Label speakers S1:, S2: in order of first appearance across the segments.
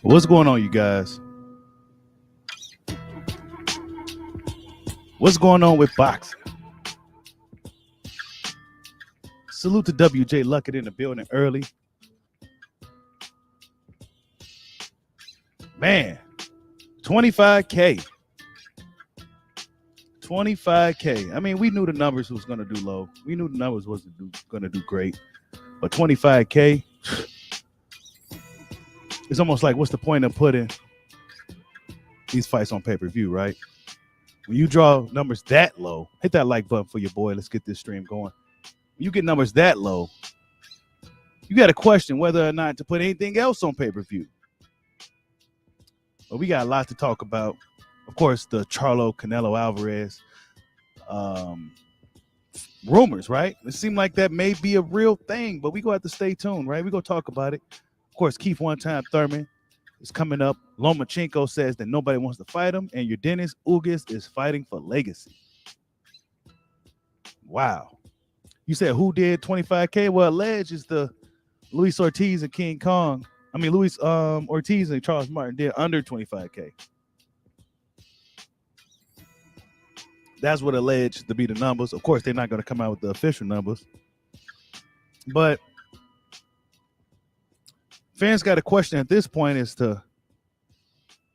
S1: What's going on, you guys? What's going on with boxing? Salute to WJ Luckett in the building early. Man, 25K. 25K. I mean, we knew the numbers was going to do low. We knew the numbers wasn't going to do great. But 25K, it's almost like, what's the point of putting these fights on pay-per-view, right? When you draw numbers that low, hit that like button for your boy. Let's get this stream going. When you get numbers that low, you got to question whether or not to put anything else on pay-per-view. But we got a lot to talk about. Of course, the Charlo, Canelo, Alvarez rumors, right? It seemed like that may be a real thing, but we going to have to stay tuned, right? We're going to talk about it. Of course, Keith one-time Thurman is coming up. Lomachenko says that nobody wants to fight him, and your Dennis Ugas is fighting for legacy. Wow. You said who did 25K? Well, alleged is the Luis Ortiz and King Kong. I mean, Luis Ortiz and Charles Martin did under 25K. That's what alleged to be the numbers. Of course, they're not going to come out with the official numbers. But fans got a question at this point as to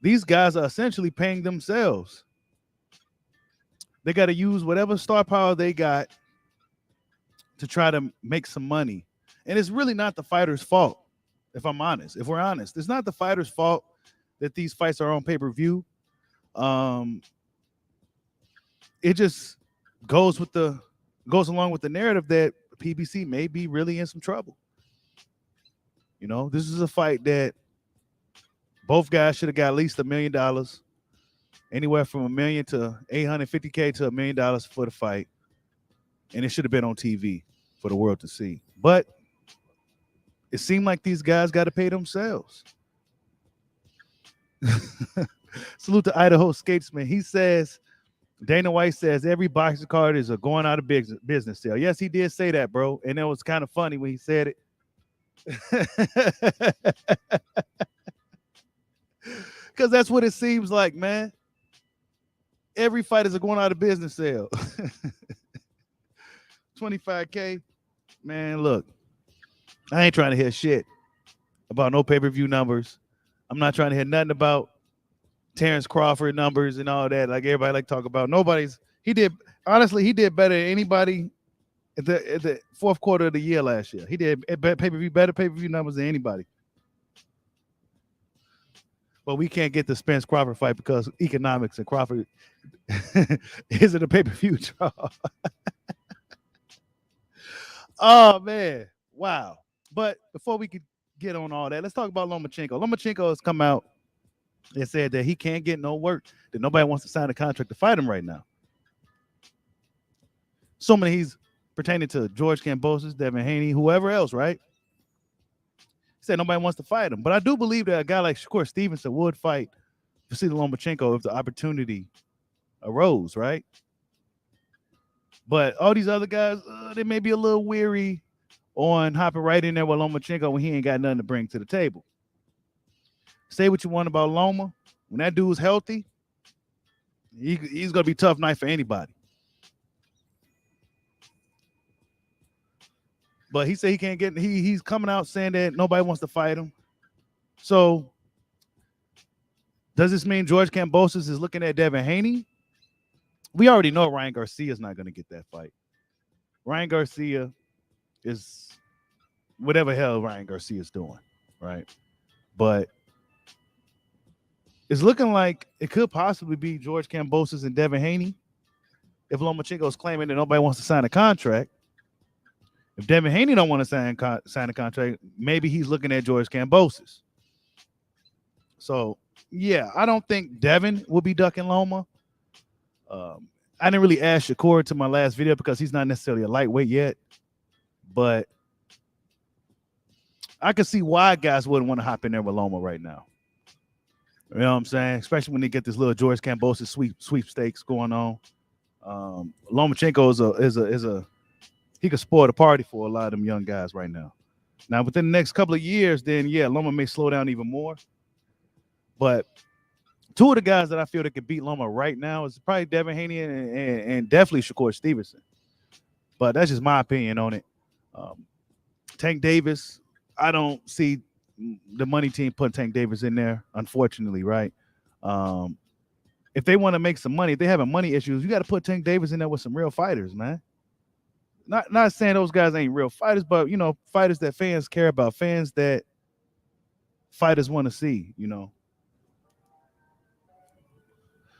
S1: these guys are essentially paying themselves. They got to use whatever star power they got to try to make some money. And it's really not the fighter's fault, if I'm honest. If we're honest, it's not the fighter's fault that these fights are on pay-per-view. It just goes along with the narrative that PBC may be really in some trouble. You know, this is a fight that both guys should have got at least $1 million, anywhere from $1 million to $850K to $1 million for the fight, and it should have been on TV for the world to see. But it seemed like these guys got to pay themselves. Salute to Idaho Skatesman. He says, Dana White says every boxing card is a going out of business sale. Yes, he did say that, bro. And it was kind of funny when he said it. Because that's what it seems like, man. Every fight is a going out of business sale. 25K. Man, look. I ain't trying to hear shit about no pay-per-view numbers. I'm not trying to hear nothing about Terrence Crawford numbers and all that. Like everybody like talk about. He did better than anybody at the fourth quarter of the year last year. He did better pay-per-view numbers than anybody. But we can't get the Spence Crawford fight because economics and Crawford isn't a pay-per-view draw. Oh man. Wow. But before we could get on all that, let's talk about Lomachenko. Lomachenko has come out and said that he can't get no work, that nobody wants to sign a contract to fight him right now. So many he's pertaining to George Kambosos, Devin Haney, whoever else, right? He said nobody wants to fight him. But I do believe that a guy like Shakur Stevenson would fight Vasily Lomachenko if the opportunity arose, right? But all these other guys, they may be a little weary on hopping right in there with Lomachenko when he ain't got nothing to bring to the table. Say what you want about Loma. When that dude's healthy, he's going to be a tough night for anybody. But he said he can't get, he's coming out saying that nobody wants to fight him. So does this mean George Kambosos is looking at Devin Haney? We already know Ryan Garcia is not going to get that fight. Ryan Garcia is whatever hell Ryan Garcia is doing, right? But it's looking like it could possibly be George Kambosos and Devin Haney. If Lomachenko is claiming that nobody wants to sign a contract, if Devin Haney don't want to sign a contract, maybe he's looking at George Kambosos. So, yeah, I don't think Devin will be ducking Loma. I didn't really ask Shakur to my last video because he's not necessarily a lightweight yet. But I can see why guys wouldn't want to hop in there with Loma right now. You know what I'm saying? Especially when they get this little George Kambosos sweepstakes going on. Lomachenko is he could spoil the party for a lot of them young guys right now. Now, within the next couple of years, then yeah, Loma may slow down even more. But two of the guys that I feel that could beat Loma right now is probably Devin Haney and definitely Shakur Stevenson. But that's just my opinion on it. Tank Davis, I don't see the money team putting Tank Davis in there, unfortunately, right? If they want to make some money, if they having money issues, you got to put Tank Davis in there with some real fighters, man. Not saying those guys ain't real fighters, but you know, fighters that fans care about, fans that fighters want to see, you know.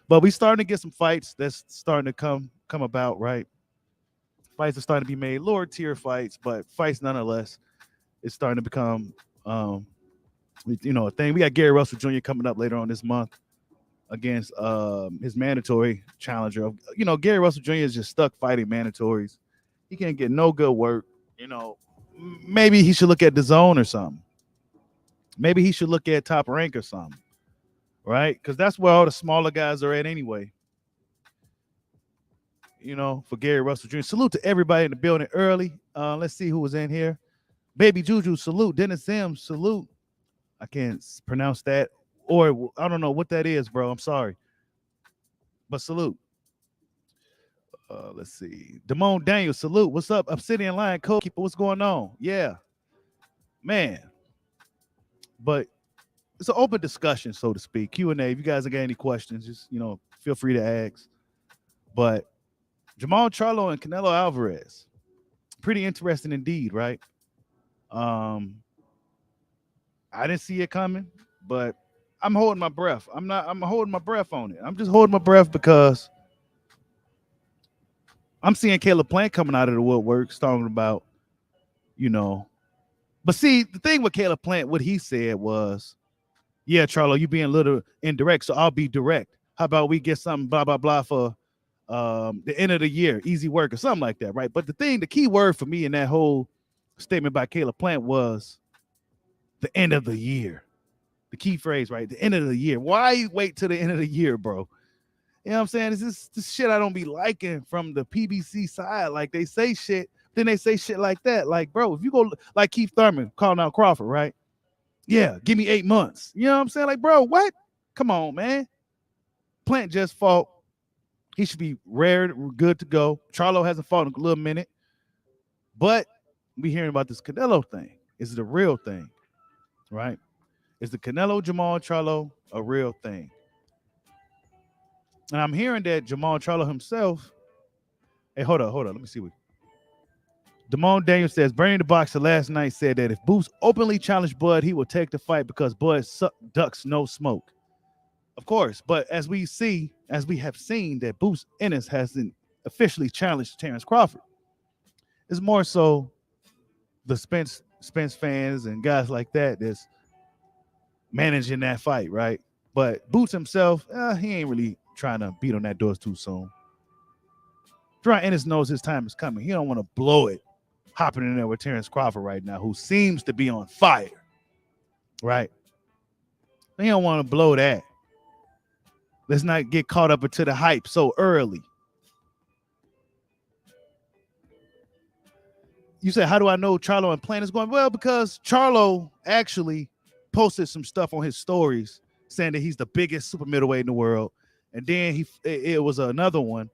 S1: But we starting to get some fights that's starting to come about, right? Fights are starting to be made, lower tier fights, but fights nonetheless. It's starting to become, you know, a thing. We got Gary Russell Jr. coming up later on this month against his mandatory challenger. You know, Gary Russell Jr. is just stuck fighting mandatories. He can't get no good work. You know, maybe he should look at DAZN or something. Maybe he should look at Top Rank or something, right? Because that's where all the smaller guys are at anyway. You know, for Gary Russell Jr. Salute to everybody in the building early. Let's see who was in here. Baby Juju, salute. Dennis Sims, salute. I can't pronounce that. Or I don't know what that is, bro. I'm sorry. But salute. Let's see. Damone Daniel, salute. What's up? Obsidian Lion Code Keeper. What's going on? Yeah. Man. But it's an open discussion, so to speak. Q&A. If you guys got any questions, just, you know, feel free to ask. But Jamal Charlo and Canelo Alvarez. Pretty interesting indeed, right? I didn't see it coming, but I'm holding my breath. I'm holding my breath on it. I'm just holding my breath because I'm seeing Caleb Plant coming out of the woodworks talking about, you know. But see, the thing with Caleb Plant, what he said was, yeah, Charlo, you being a little indirect, so I'll be direct. How about we get something blah, blah, blah for the end of the year, easy work or something like that, right? But the key word for me in that whole statement by Caleb Plant was the end of the year. The key phrase, right? The end of the year. Why wait till the end of the year, bro? You know what I'm saying? It's this shit I don't be liking from the PBC side. Like, they say shit, then they say shit like that. Like, bro, if you go like Keith Thurman calling out Crawford, right? Yeah, give me 8 months. You know what I'm saying? Like, bro, what? Come on, man. Plant just fought. He should be good to go. Charlo hasn't fought in a little minute. But we hearing about this Canelo thing. Is it a real thing? Right? Is the Canelo Jamal Charlo a real thing? And I'm hearing that Jamal Charlo himself. Hey, hold on. Let me see what. Damone Daniel says, Bernie the Boxer last night said that if Boots openly challenged Bud, he will take the fight because Bud ducks no smoke. Of course, but as we have seen, that Boots Ennis hasn't officially challenged Terrence Crawford. It's more so the Spence fans and guys like that that's managing that fight, right? But Boots himself, he ain't really trying to beat on that door too soon. Brian Ennis knows his time is coming. He don't want to blow it hopping in there with Terrence Crawford right now, who seems to be on fire, right? He don't want to blow that. Let's not get caught up into the hype so early. You said, how do I know Charlo and Plant is going? Well, because Charlo actually posted some stuff on his stories saying that he's the biggest super middleweight in the world. And then it was another one.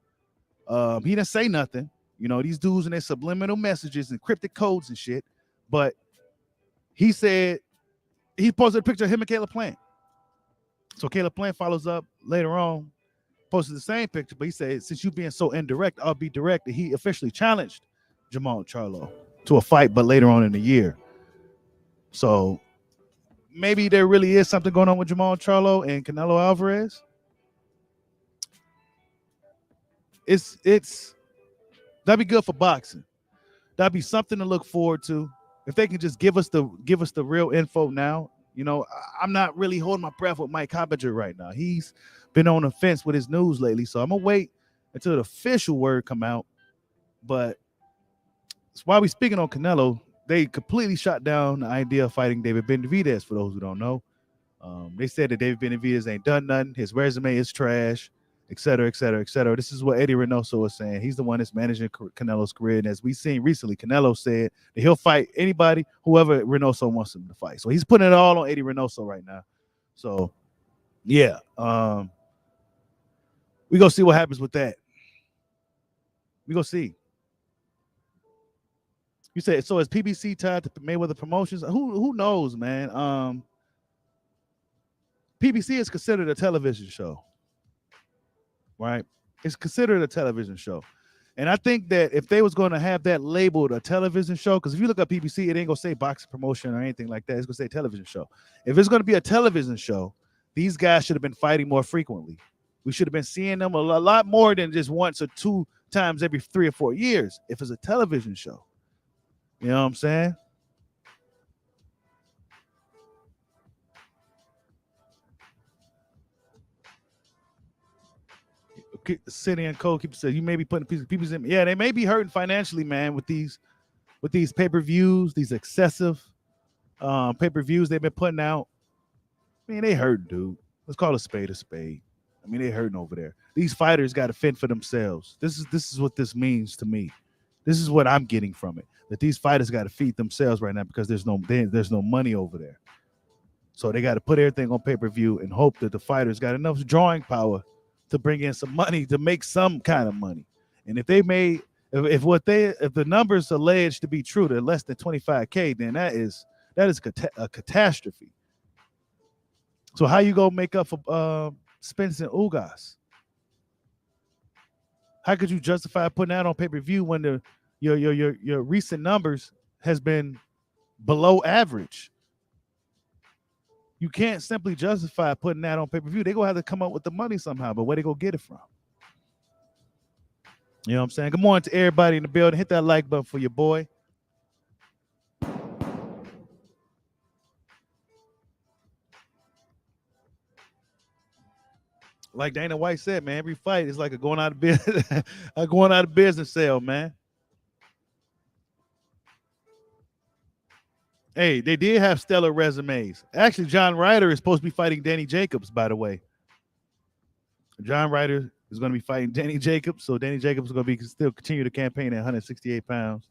S1: He didn't say nothing. You know, these dudes and their subliminal messages and cryptic codes and shit. But he said he posted a picture of him and Caleb Plant. So Caleb Plant follows up later on, posted the same picture, but he said, since you being so indirect, I'll be direct. And he officially challenged Jamal Charlo to a fight, but later on in the year. So maybe there really is something going on with Jamal Charlo and Canelo Alvarez. It's that'd be good for boxing. That'd be something to look forward to. If they can just give us the real info now. You know, I'm not really holding my breath with Mike Coppinger right now. He's been on the fence with his news lately, so I'm gonna wait until the official word come out. But while we speaking on Canelo, they completely shot down the idea of fighting David Benavidez. For those who don't know, they said that David Benavidez ain't done nothing. His resume is trash, et cetera, et cetera, et cetera. This is what Eddie Reynoso was saying. He's the one that's managing Canelo's career. And as we've seen recently, Canelo said that he'll fight anybody, whoever Reynoso wants him to fight. So he's putting it all on Eddie Reynoso right now. So Yeah. We gonna see what happens with that. We gonna see. You said so is PBC tied to Mayweather Promotions? Who knows, man? PBC is considered a television show, right? It's considered a television show. And I think that if they was going to have that labeled a television show, because if you look up PBC, it ain't gonna say boxing promotion or anything like that. It's gonna say television show. If it's gonna be a television show, these guys should have been fighting more frequently. We should have been seeing them a lot more than just once or two times every 3 or 4 years. If it's a television show, you know what I'm saying? City and Co. keep saying you may be putting people in. Yeah, they may be hurting financially, man, with these pay-per-views, these excessive pay-per-views they've been putting out. I mean, they hurt, dude. Let's call a spade a spade. I mean, they hurting over there. These fighters got to fend for themselves. This is what this means to me. This is what I'm getting from it. That these fighters got to feed themselves right now because there's no money over there. So they got to put everything on pay-per-view and hope that the fighters got enough drawing power to bring in some money, to make some kind of money. And if they made, if the numbers alleged to be true, they're less than 25K, then that is a catastrophe. So how you gonna make up for Spence and Ugas? How could you justify putting that on pay-per-view when your recent numbers has been below average? You can't simply justify putting that on pay-per-view. They're gonna have to come up with the money somehow, but where they gonna get it from? You know what I'm saying? Good morning to everybody in the building. Hit that like button for your boy. Like Dana White said, man, every fight is like a going out of business, a going out of business sale, man. Hey, they did have stellar resumes. Actually, John Ryder is supposed to be fighting Danny Jacobs, by the way. John Ryder is going to be fighting Danny Jacobs, so Danny Jacobs is going to be still continue to campaign at 168 pounds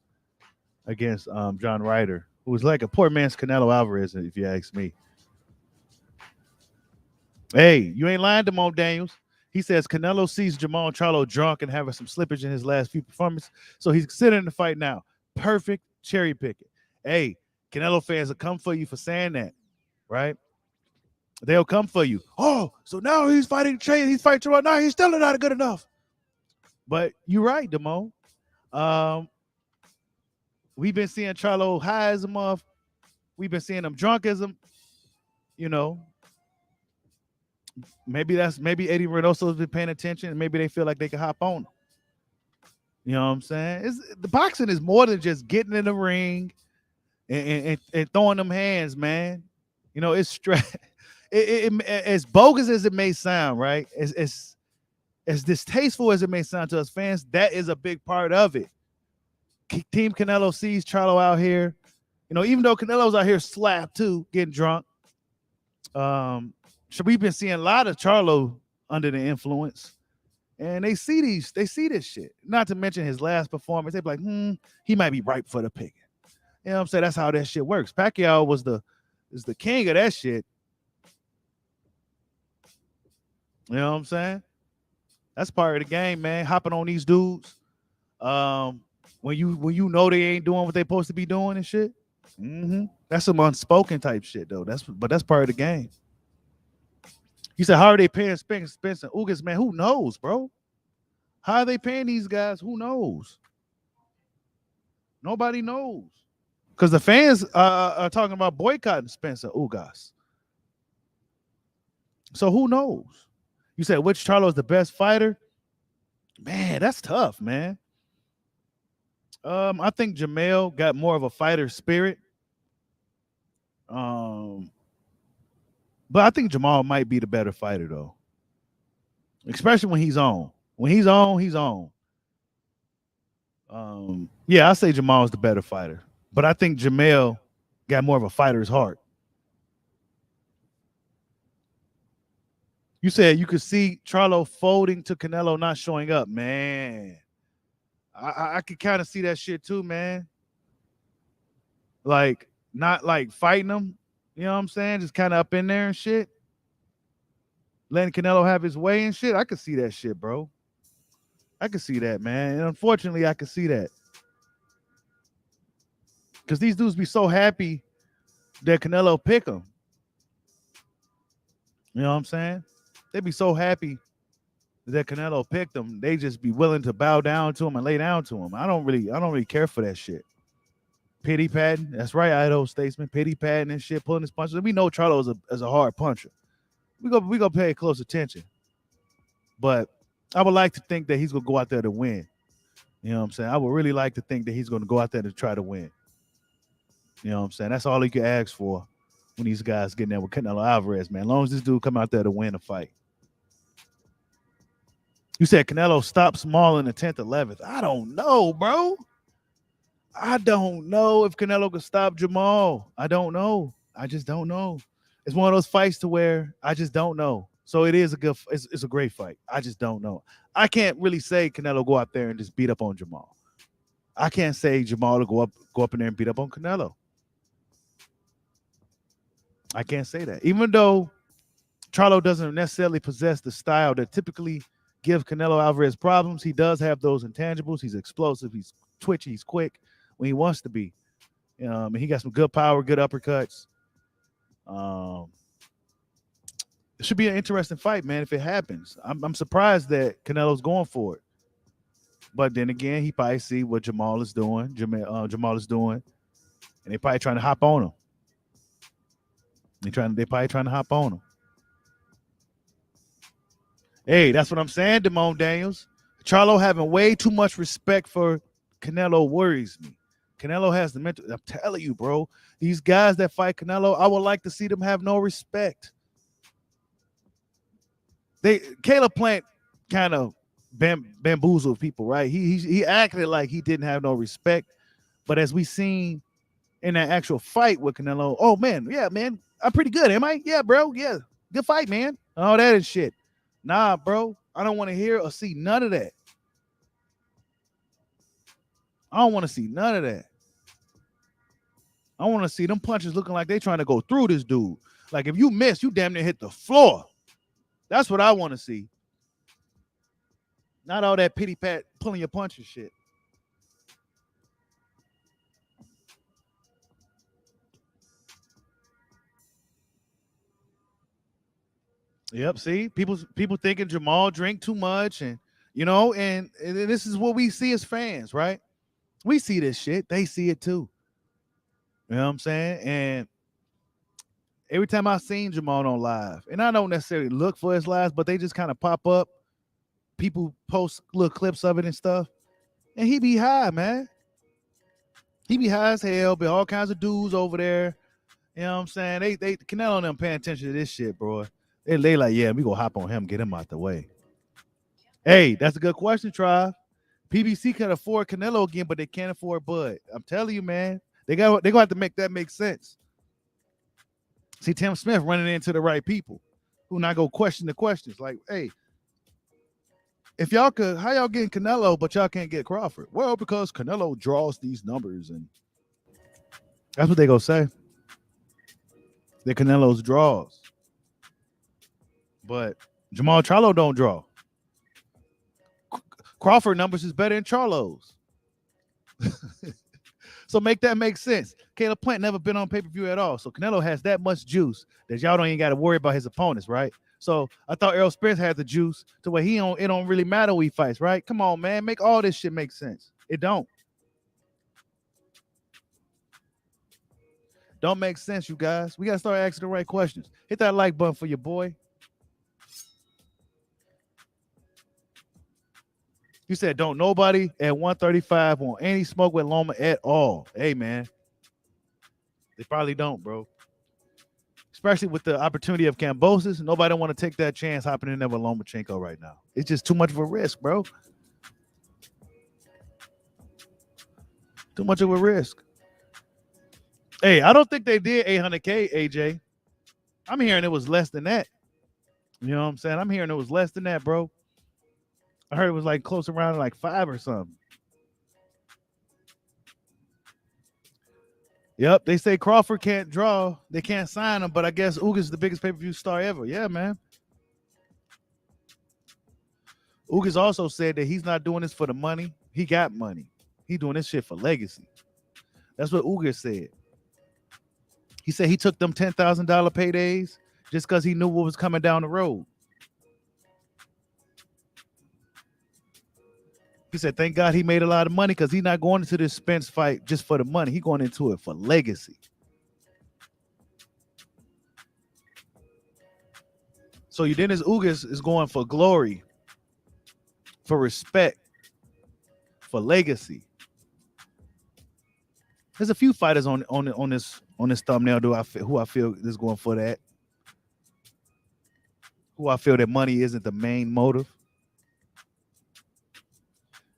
S1: against John Ryder, who was like a poor man's Canelo Alvarez, if you ask me. Hey, you ain't lying, Damone Daniels. He says Canelo sees Jamal Charlo drunk and having some slippage in his last few performances, so he's considering the fight now. Perfect cherry picking. Hey, Canelo fans will come for you for saying that, right? They'll come for you. Oh, so now he's fighting Trey. He's fighting Charlo. No, he's still not good enough. But you're right, Damone. We've been seeing Charlo high as a muff. We've been seeing him drunk as him. You know, maybe Eddie Reynoso's been paying attention, and maybe they feel like they can hop on him. You know what I'm saying? The boxing is more than just getting in the ring and throwing them hands, man. You know, it's stress. As bogus as it may sound, right? As distasteful as it may sound to us fans, that is a big part of it. Team Canelo sees Charlo out here. You know, even though Canelo's out here slapped too, getting drunk. So we've been seeing a lot of Charlo under the influence. And they see this shit. Not to mention his last performance. They be like, he might be ripe for the picking. You know what I'm saying? That's how that shit works. Pacquiao is the king of that shit. You know what I'm saying? That's part of the game, man. Hopping on these dudes. When you know they ain't doing what they supposed to be doing and shit. That's some unspoken type shit though. But that's part of the game. You said, how are they paying Spence and Ugas, man? Who knows, bro? How are they paying these guys? Who knows? Nobody knows. Because the fans are talking about boycotting Spence and Ugas. So who knows? You said which Charlo is the best fighter? Man, that's tough, man. I think Jamel got more of a fighter spirit. But I think Jamal might be the better fighter, though. Especially when he's on. When he's on, he's on. Yeah, I say Jamal's the better fighter. But I think Jamel got more of a fighter's heart. You said you could see Charlo folding to Canelo not showing up. Man, I could kind of see that shit too, man. Like, not like fighting him. You know what I'm saying? Just kind of up in there and shit. letting Canelo have his way and shit. I could see that shit, bro. I could see that, man. And unfortunately, I could see that. Because these dudes be so happy that Canelo pick them. You know what I'm saying? They be so happy that Canelo picked them. They just be willing to bow down to him and lay down to him. I don't really care for that shit. Pity patting. That's right, Idaho Statesman. Pity patting and shit, pulling his punches. We know Charlo is a hard puncher. We gonna pay close attention. But I would like to think that he's gonna go out there to win. You know what I'm saying? I would really like to think that he's gonna go out there to try to win. You know what I'm saying? That's all you can ask for when these guys getting there with Canelo Alvarez, man. As long as this dude come out there to win a fight. You said Canelo stopped small in the 10th, 11th. I don't know, bro. I don't know if Canelo could stop Jamal. I don't know. I just don't know. It's one of those fights to where I just don't know. So it is it's a great fight. I just don't know. I can't really say Canelo go out there and just beat up on Jamal. I can't say Jamal to go up in there and beat up on Canelo. I can't say that. Even though Charlo doesn't necessarily possess the style that typically gives Canelo Alvarez problems, he does have those intangibles. He's explosive. He's twitchy. He's quick when he wants to be. And he got some good power, good uppercuts. It should be an interesting fight, man, if it happens. I'm surprised that Canelo's going for it. But then again, he probably see what Jamal is doing. Jamal is doing. And they probably trying to hop on him. They probably trying to hop on him. Hey, that's what I'm saying, Damone Daniels. Charlo having way too much respect for Canelo worries me. Canelo has the mental. I'm telling you, bro. These guys that fight Canelo, I would like to see them have no respect. Caleb Plant kind of bamboozled people, right? He acted like he didn't have no respect, but as we seen in that actual fight with Canelo, oh man, yeah, man, I'm pretty good, am I? Yeah, bro, yeah, good fight, man. All that and shit. Nah, bro, I don't want to hear or see none of that. I don't want to see none of that. I want to see them punches looking like they trying to go through this dude. Like if you miss, you damn near hit the floor. That's what I want to see. Not all that pity pat pulling your punches shit. Yep. See, people thinking Jamal drink too much, and and this is what we see as fans, right? We see this shit. They see it too. You know what I'm saying? And every time I seen Jamal on live, and I don't necessarily look for his lives, but they just kind of pop up. People post little clips of it and stuff, and he be high, man. He be high as hell. Be all kinds of dudes over there. You know what I'm saying? They Canelo and them paying attention to this shit, bro. They like, yeah, we gonna hop on him, get him out the way. Hey, that's a good question, Tribe. PBC can afford Canelo again, but they can't afford Bud. I'm telling you, man. They gonna have to make that make sense. See, Tim Smith running into the right people who not go question the questions. Like, hey, if y'all could, how y'all getting Canelo, but y'all can't get Crawford? Well, because Canelo draws these numbers, and that's what they gonna say. The Canelo's draws. But Jamal Charlo don't draw. Crawford numbers is better than Charlo's. So make that make sense. Caleb Plant never been on pay-per-view at all. So Canelo has that much juice that y'all don't even got to worry about his opponents, right? So I thought Errol Spence had the juice to where it don't really matter who he fights, right? Come on, man. Make all this shit make sense. It don't. Don't make sense, you guys. We got to start asking the right questions. Hit that like button for your boy. You said don't nobody at 135 want any smoke with Loma at all. Hey, man. They probably don't, bro. Especially with the opportunity of Cambosis. Nobody don't want to take that chance hopping in there with Lomachenko right now. It's just too much of a risk, bro. Too much of a risk. Hey, I don't think they did 800K, AJ. I'm hearing it was less than that. You know what I'm saying? I'm hearing it was less than that, bro. I heard it was like close around like 5 or something. Yep, they say Crawford can't draw. They can't sign him, but I guess Uga's the biggest pay-per-view star ever. Yeah, man. Ugas also said that he's not doing this for the money. He got money. He doing this shit for legacy. That's what Ugas said. He said he took them $10,000 paydays just because he knew what was coming down the road. He said, thank God he made a lot of money because he's not going into this Spence fight just for the money. He's going into it for legacy. So Dennis Ugas is going for glory, for respect, for legacy. There's a few fighters on this thumbnail who I feel is going for that. Who I feel that money isn't the main motive.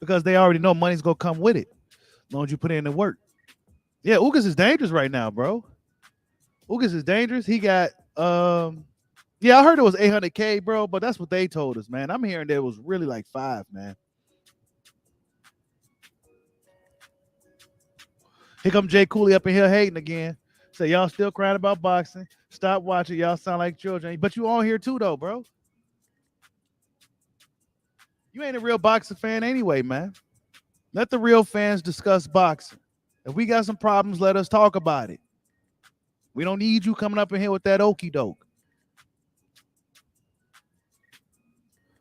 S1: Because they already know money's gonna come with it. As long as you put in the work. Yeah, Ugas is dangerous right now, bro. Ugas is dangerous. He got yeah, I heard it was 800K, bro, but that's what they told us, man. I'm hearing that it was really like 5, man. Here come Jay Cooley up in here hating again. Say y'all still crying about boxing. Stop watching. Y'all sound like children. But you on here too, though, bro. You ain't a real boxing fan anyway, man. Let the real fans discuss boxing. If we got some problems, let us talk about it. We don't need you coming up in here with that okey doke.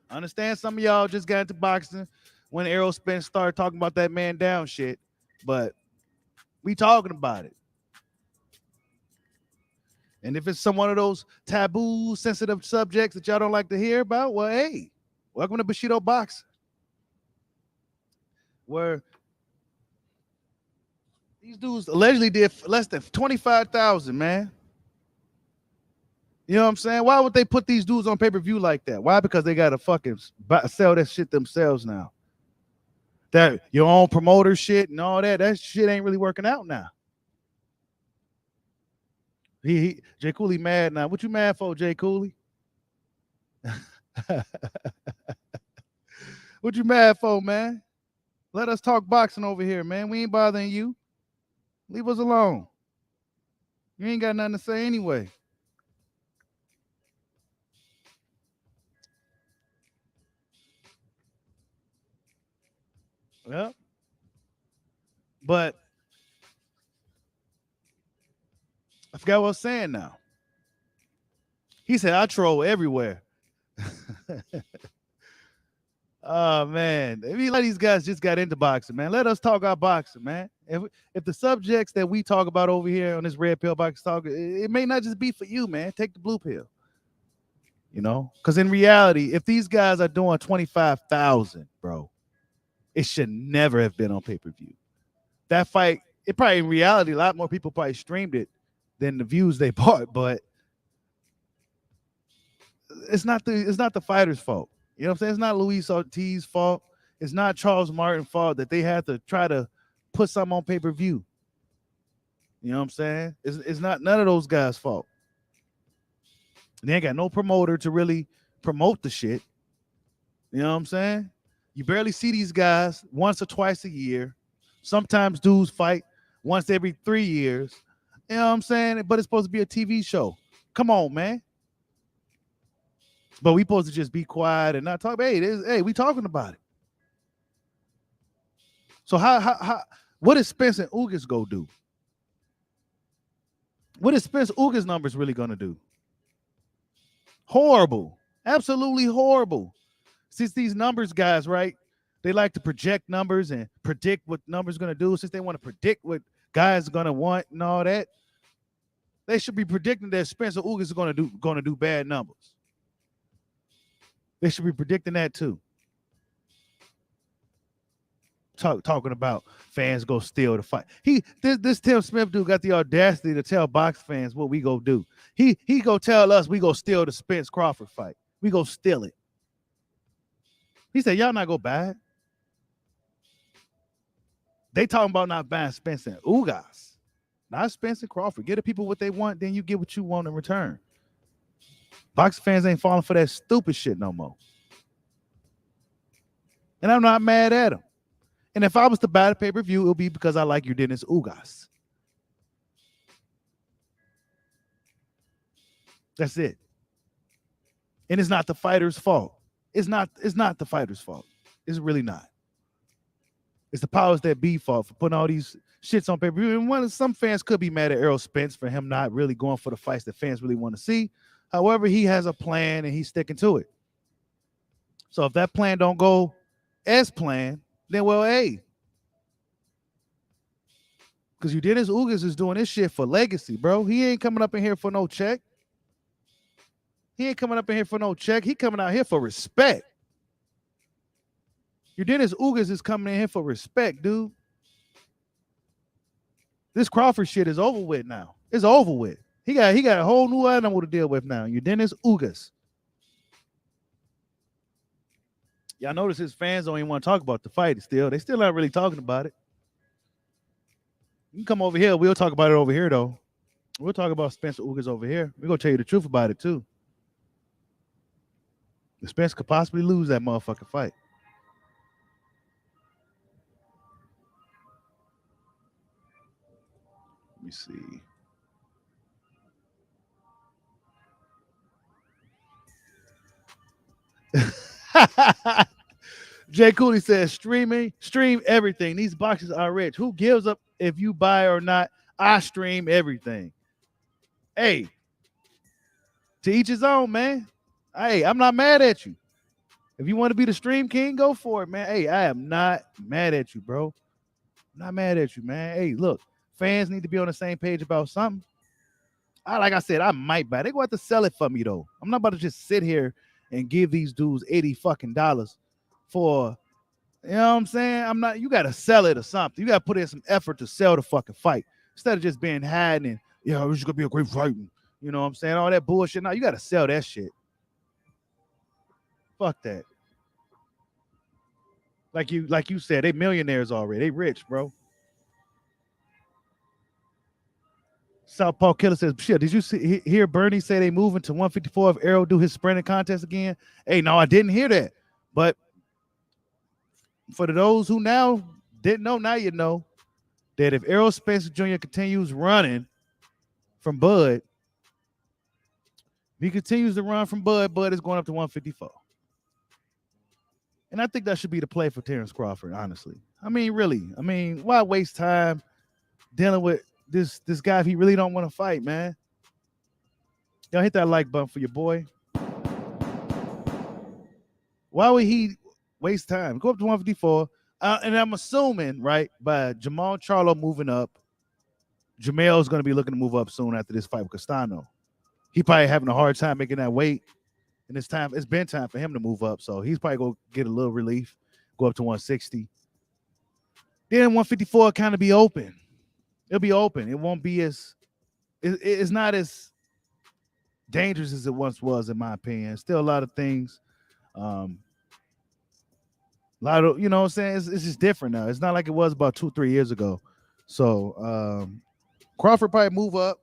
S1: I understand some of y'all just got into boxing when Errol Spence started talking about that man down shit, but we talking about it. And if it's some one of those taboo, sensitive subjects that y'all don't like to hear about, well, hey, welcome to Bushido Boxing, where these dudes allegedly did less than 25,000, man. You know what I'm saying? Why would they put these dudes on pay-per-view like that? Why? Because they got to fucking sell that shit themselves now. That your own promoter shit and all that shit ain't really working out now. Jay Cooley mad now. What you mad for, Jay Cooley? What you mad for, man? Let us talk boxing over here, man. We ain't bothering you. Leave us alone. You ain't got nothing to say anyway. Yep. But I forgot what I was saying now. He said, I troll everywhere. Oh, man. I mean, a lot of these guys just got into boxing, man. Let us talk about boxing, man. If the subjects that we talk about over here on this Red Pill Boxing Talk, it may not just be for you, man. Take the blue pill. You know? Because in reality, if these guys are doing 25,000, bro, it should never have been on pay-per-view. That fight, it probably in reality, a lot more people probably streamed it than the views they bought, but it's not the fighter's fault. You know what I'm saying? It's not Luis Ortiz's fault. It's not Charles Martin's fault that they had to try to put something on pay-per-view. You know what I'm saying? It's not none of those guys' fault. They ain't got no promoter to really promote the shit. You know what I'm saying? You barely see these guys once or twice a year. Sometimes dudes fight once every 3 years. You know what I'm saying? But it's supposed to be a TV show. Come on, man. But we supposed to just be quiet and not talk. Hey, we talking about it. So how what is Spence and Ugas go do? What is Spence Ugas numbers really gonna do? Horrible. Absolutely horrible. Since these numbers guys, right? They like to project numbers and predict what numbers gonna do. Since they want to predict what guys are gonna want and all that, they should be predicting that Spence Ugas is gonna do bad numbers. They should be predicting that too. Talking about fans go steal the fight. This Tim Smith dude got the audacity to tell box fans what we go do. He go tell us we go steal the Spence Crawford fight. We go steal it. He said, y'all not go buy it. They talking about not buying Spence and Ugas. Not Spence and Crawford. Get the people what they want, then you get what you want in return. Boxing fans ain't falling for that stupid shit no more. And I'm not mad at them. And if I was to buy the pay-per-view, it would be because I like your Dennis Ugas. That's it. And it's not the fighter's fault. It's not the fighter's fault. It's really not. It's the powers that be fault for putting all these shits on pay-per-view. And some fans could be mad at Errol Spence for him not really going for the fights that fans really want to see. However, he has a plan and he's sticking to it. So if that plan don't go as planned, then well, hey. Because Dennis Ugas is doing this shit for legacy, bro. He ain't coming up in here for no check. He ain't coming up in here for no check. He coming out here for respect. Dennis Ugas is coming in here for respect, dude. This Crawford shit is over with now. It's over with. He got a whole new animal to deal with now. Dennis Ugas. Y'all notice his fans don't even want to talk about the fight still. They still not really talking about it. You can come over here. We'll talk about it over here, though. We'll talk about Spencer Ugas over here. We're going to tell you the truth about it, too. The Spence could possibly lose that motherfucking fight. Let me see. Jay Cooley says, stream everything. These boxes are rich. Who gives up if you buy or not? I stream everything. Hey, to each his own, man. Hey, I'm not mad at you. If you want to be the stream king, go for it, man. Hey, I am not mad at you, bro. I'm not mad at you, man. Hey, look, fans need to be on the same page about something. Like I said, I might buy. They're going to have to sell it for me, though. I'm not about to just sit here and give these dudes $80 fucking for, you know what I'm saying? You got to sell it or something. You got to put in some effort to sell the fucking fight instead of just being hiding and, it's going to be a great fight. You know what I'm saying? All that bullshit. Now you got to sell that shit. Fuck that. Like you said, they millionaires already. They rich, bro. Southpaw Killer says, shit, did you hear Bernie say they moving to 154 if Errol do his sprinting contest again? Hey, no, I didn't hear that. But for those who now didn't know, now you know that if Errol Spence Jr. continues running from Bud, if he continues to run from Bud is going up to 154. And I think that should be the play for Terrence Crawford, honestly. I mean, really. I mean, why waste time dealing with this guy if he really don't want to fight, man? Y'all hit that like button for your boy. Why would he waste time? Go up to 154. And I'm assuming, right, by Jamal Charlo moving up, Jamel's going to be looking to move up soon after this fight with Castano. He probably having a hard time making that weight. And it's been time for him to move up. So he's probably going to get a little relief, go up to 160. Then 154 kind of be open. It'll be open. It won't be it's not as dangerous as it once was, in my opinion. Still a lot of things. A lot of, you know what I'm saying? It's just different now. It's not like it was about 2-3 years ago. So Crawford probably move up,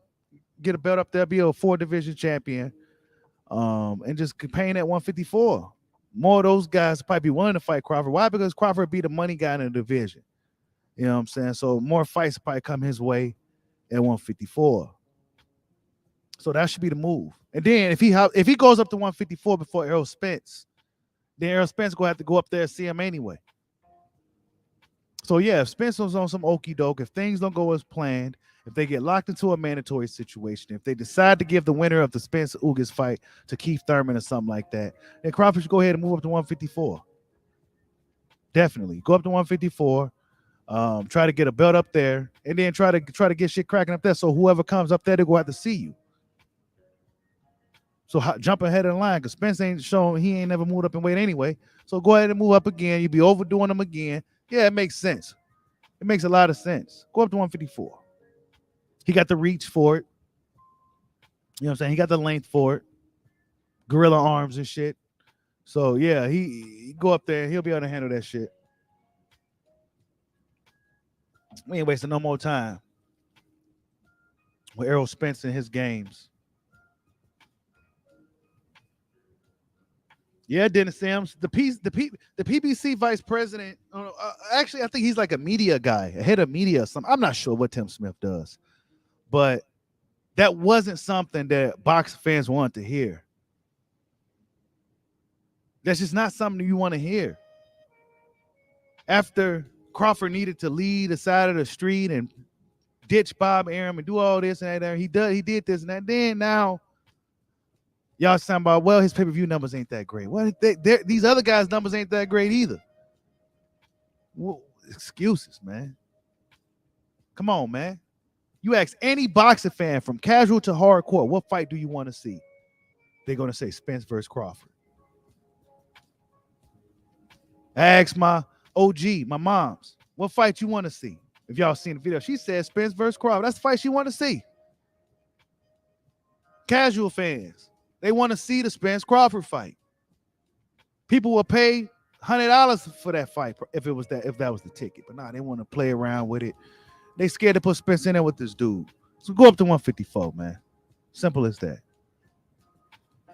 S1: get a belt up there, be a 4-division champion. And just paying at 154. More of those guys probably be willing to fight Crawford. Why? Because Crawford be the money guy in the division. You know what I'm saying? So more fights probably come his way at 154. So that should be the move. And then if he goes up to 154 before Errol Spence, then Errol Spence gonna have to go up there and see him anyway. So yeah, if Spence was on some okie doke, if things don't go as planned, if they get locked into a mandatory situation, if they decide to give the winner of the Spence Ugas fight to Keith Thurman or something like that, then Crawford should go ahead and move up to 154. Definitely go up to 154. Try to get a belt up there, and then try to get shit cracking up there. So whoever comes up there, they're gonna have to see you. So jump ahead of the line, because Spence ain't shown, he ain't never moved up in weight anyway. So go ahead and move up again. You'll be overdoing them again. Yeah, it makes sense. It makes a lot of sense. Go up to 154. He got the reach for it. You know what I'm saying? He got the length for it. Gorilla arms and shit. So yeah, he go up there. He'll be able to handle that shit. We ain't wasting no more time with Errol Spence and his games. Yeah, Dennis Sims, the PBC vice president. Actually, I think he's like a media guy, a head of media or something. I'm not sure what Tim Smith does, but that wasn't something that boxing fans wanted to hear. That's just not something you want to hear. After Crawford needed to lead the side of the street and ditch Bob Arum and do all this and that, he did this and that. Then now y'all talking about, well, his pay-per-view numbers ain't that great. Well, these other guys' numbers ain't that great either. Well, excuses, man. Come on, man. You ask any boxing fan from casual to hardcore, what fight do you want to see? They're going to say Spence versus Crawford. I asked my OG, my mom's, what fight you want to see? If y'all seen the video, she said Spence versus Crawford. That's the fight she want to see. Casual fans, they want to see the Spence Crawford fight. People will pay $100 for that fight if that was the ticket. But nah, they want to play around with it. They scared to put Spence in there with this dude. So go up to 154, man. Simple as that.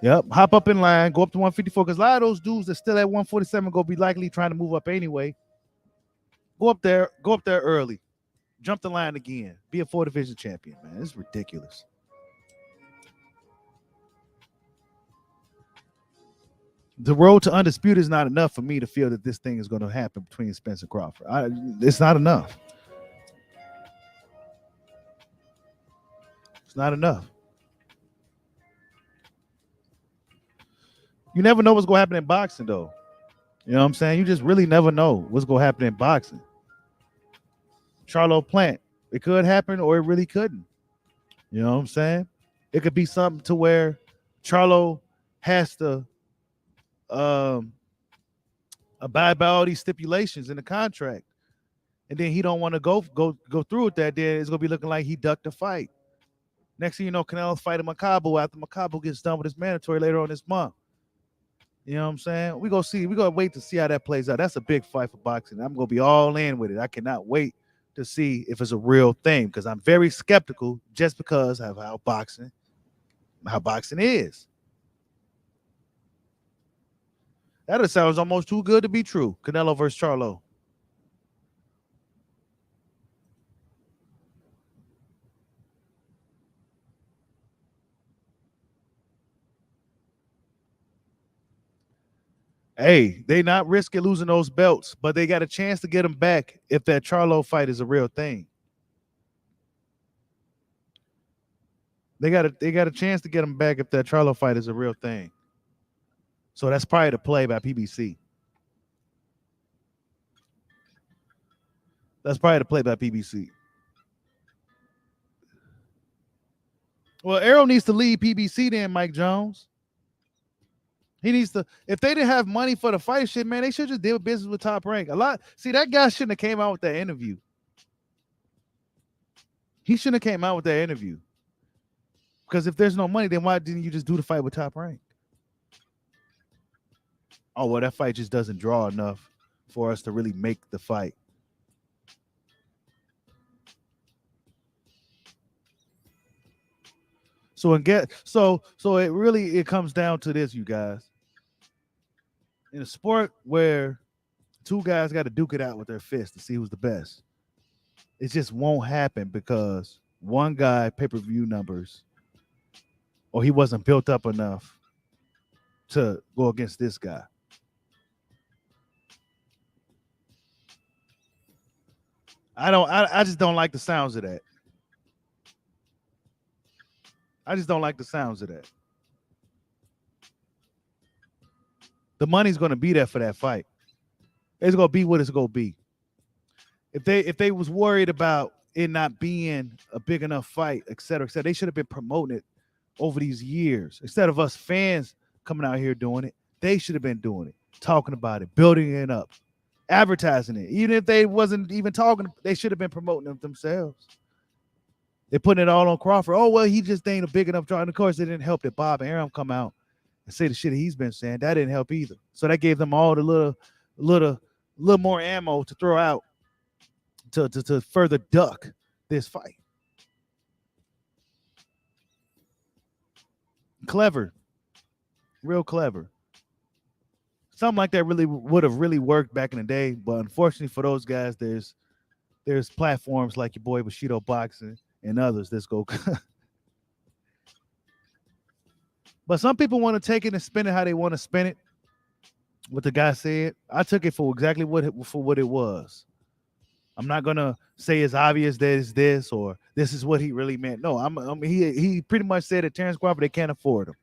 S1: Yep, hop up in line, go up to 154, because a lot of those dudes that still at 147 go be likely trying to move up anyway. Go up there early. Jump the line again. Be a 4-division champion, man. It's ridiculous. The road to undisputed is not enough for me to feel that this thing is going to happen between Spence and Crawford. It's not enough. It's not enough. You never know what's going to happen in boxing, though. You know what I'm saying? You just really never know what's going to happen in boxing. Charlo Plant, it could happen or it really couldn't. You know what I'm saying? It could be something to where Charlo has to abide by all these stipulations in the contract, and then he don't want to go through with that. Then it's gonna be looking like he ducked the fight. Next thing you know, Canelo's fighting Macabo after Macabo gets done with his mandatory later on this month. You know what I'm saying? We're gonna wait to see how that plays out. That's a big fight for boxing. I'm gonna be all in with it. I cannot wait to see if it's a real thing, because I'm very skeptical just because of how boxing is. That sounds almost too good to be true. Canelo versus Charlo. Hey, they not risking losing those belts, but they got a chance to get them back if that Charlo fight is a real thing. They got a chance to get them back if that Charlo fight is a real thing. So that's probably the play by PBC. That's probably the play by PBC. Well, Arrow needs to lead PBC then, Mike Jones. He needs to. If they didn't have money for the fight shit, man, they should just deal business with Top Rank. See, that guy shouldn't have came out with that interview. He shouldn't have came out with that interview. Because if there's no money, then why didn't you just do the fight with Top Rank? Oh, well, that fight just doesn't draw enough for us to really make the fight. So it comes down to this, you guys. In a sport where two guys got to duke it out with their fists to see who's the best, it just won't happen because one guy pay-per-view numbers, or he wasn't built up enough to go against this guy. I just don't like the sounds of that. I just don't like the sounds of that. The money's going to be there for that fight. It's going to be what it's going to be. If they was worried about it not being a big enough fight, et cetera, they should have been promoting it over these years. Instead of us fans coming out here doing it, they should have been doing it, talking about it, building it up, advertising it. Even if they wasn't even talking, they should have been promoting it themselves. They're putting it all on Crawford. Oh, well, he just ain't a big enough draw. And of course, it didn't help that Bob Arum come out and say the shit he's been saying. That didn't help either. So that gave them all the little more ammo to throw out to further duck this fight. Clever. Real clever. Something like that really would have really worked back in the day. But unfortunately for those guys, there's platforms like your boy Bushido Boxing and others that's go. But some people want to take it and spin it how they want to spin it. what the guy said. I took it for exactly what it was. I'm not gonna say it's obvious that it's this or this is what he really meant. No, he pretty much said that Terrence Crawford, they can't afford him.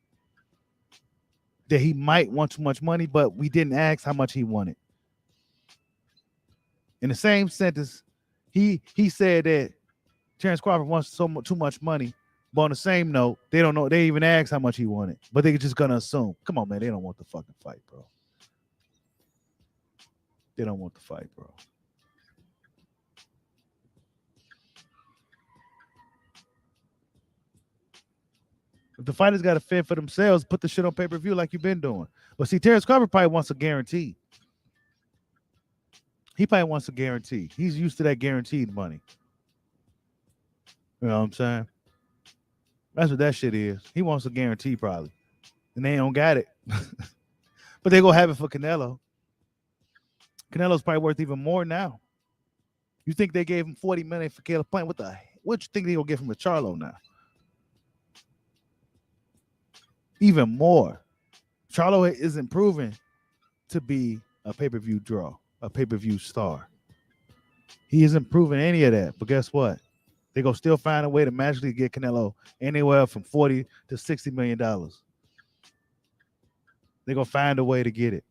S1: That he might want too much money, but we didn't ask how much he wanted. In the same sentence, he said that Terrence Crawford wants too much money. But on the same note, they don't know. They even asked how much he wanted, but they're just gonna assume. Come on, man, they don't want the fucking fight, bro. They don't want the fight, bro. If the fighters got to fend for themselves, put the shit on pay-per-view like you've been doing. But see, Terrence Crawford probably wants a guarantee. He probably wants a guarantee. He's used to that guaranteed money. You know what I'm saying? That's what that shit is. He wants a guarantee probably. And they don't got it. But they gonna have it for Canelo. Canelo's probably worth even more now. You think they gave him $40 million for Caleb Plant? What you think they gonna give him with Charlo now? Even more. Charlo isn't proven to be a pay-per-view draw, a pay-per-view star. He isn't proving any of that. But guess what? They're going to still find a way to magically get Canelo anywhere from $40 to $60 million. They're going to find a way to get it.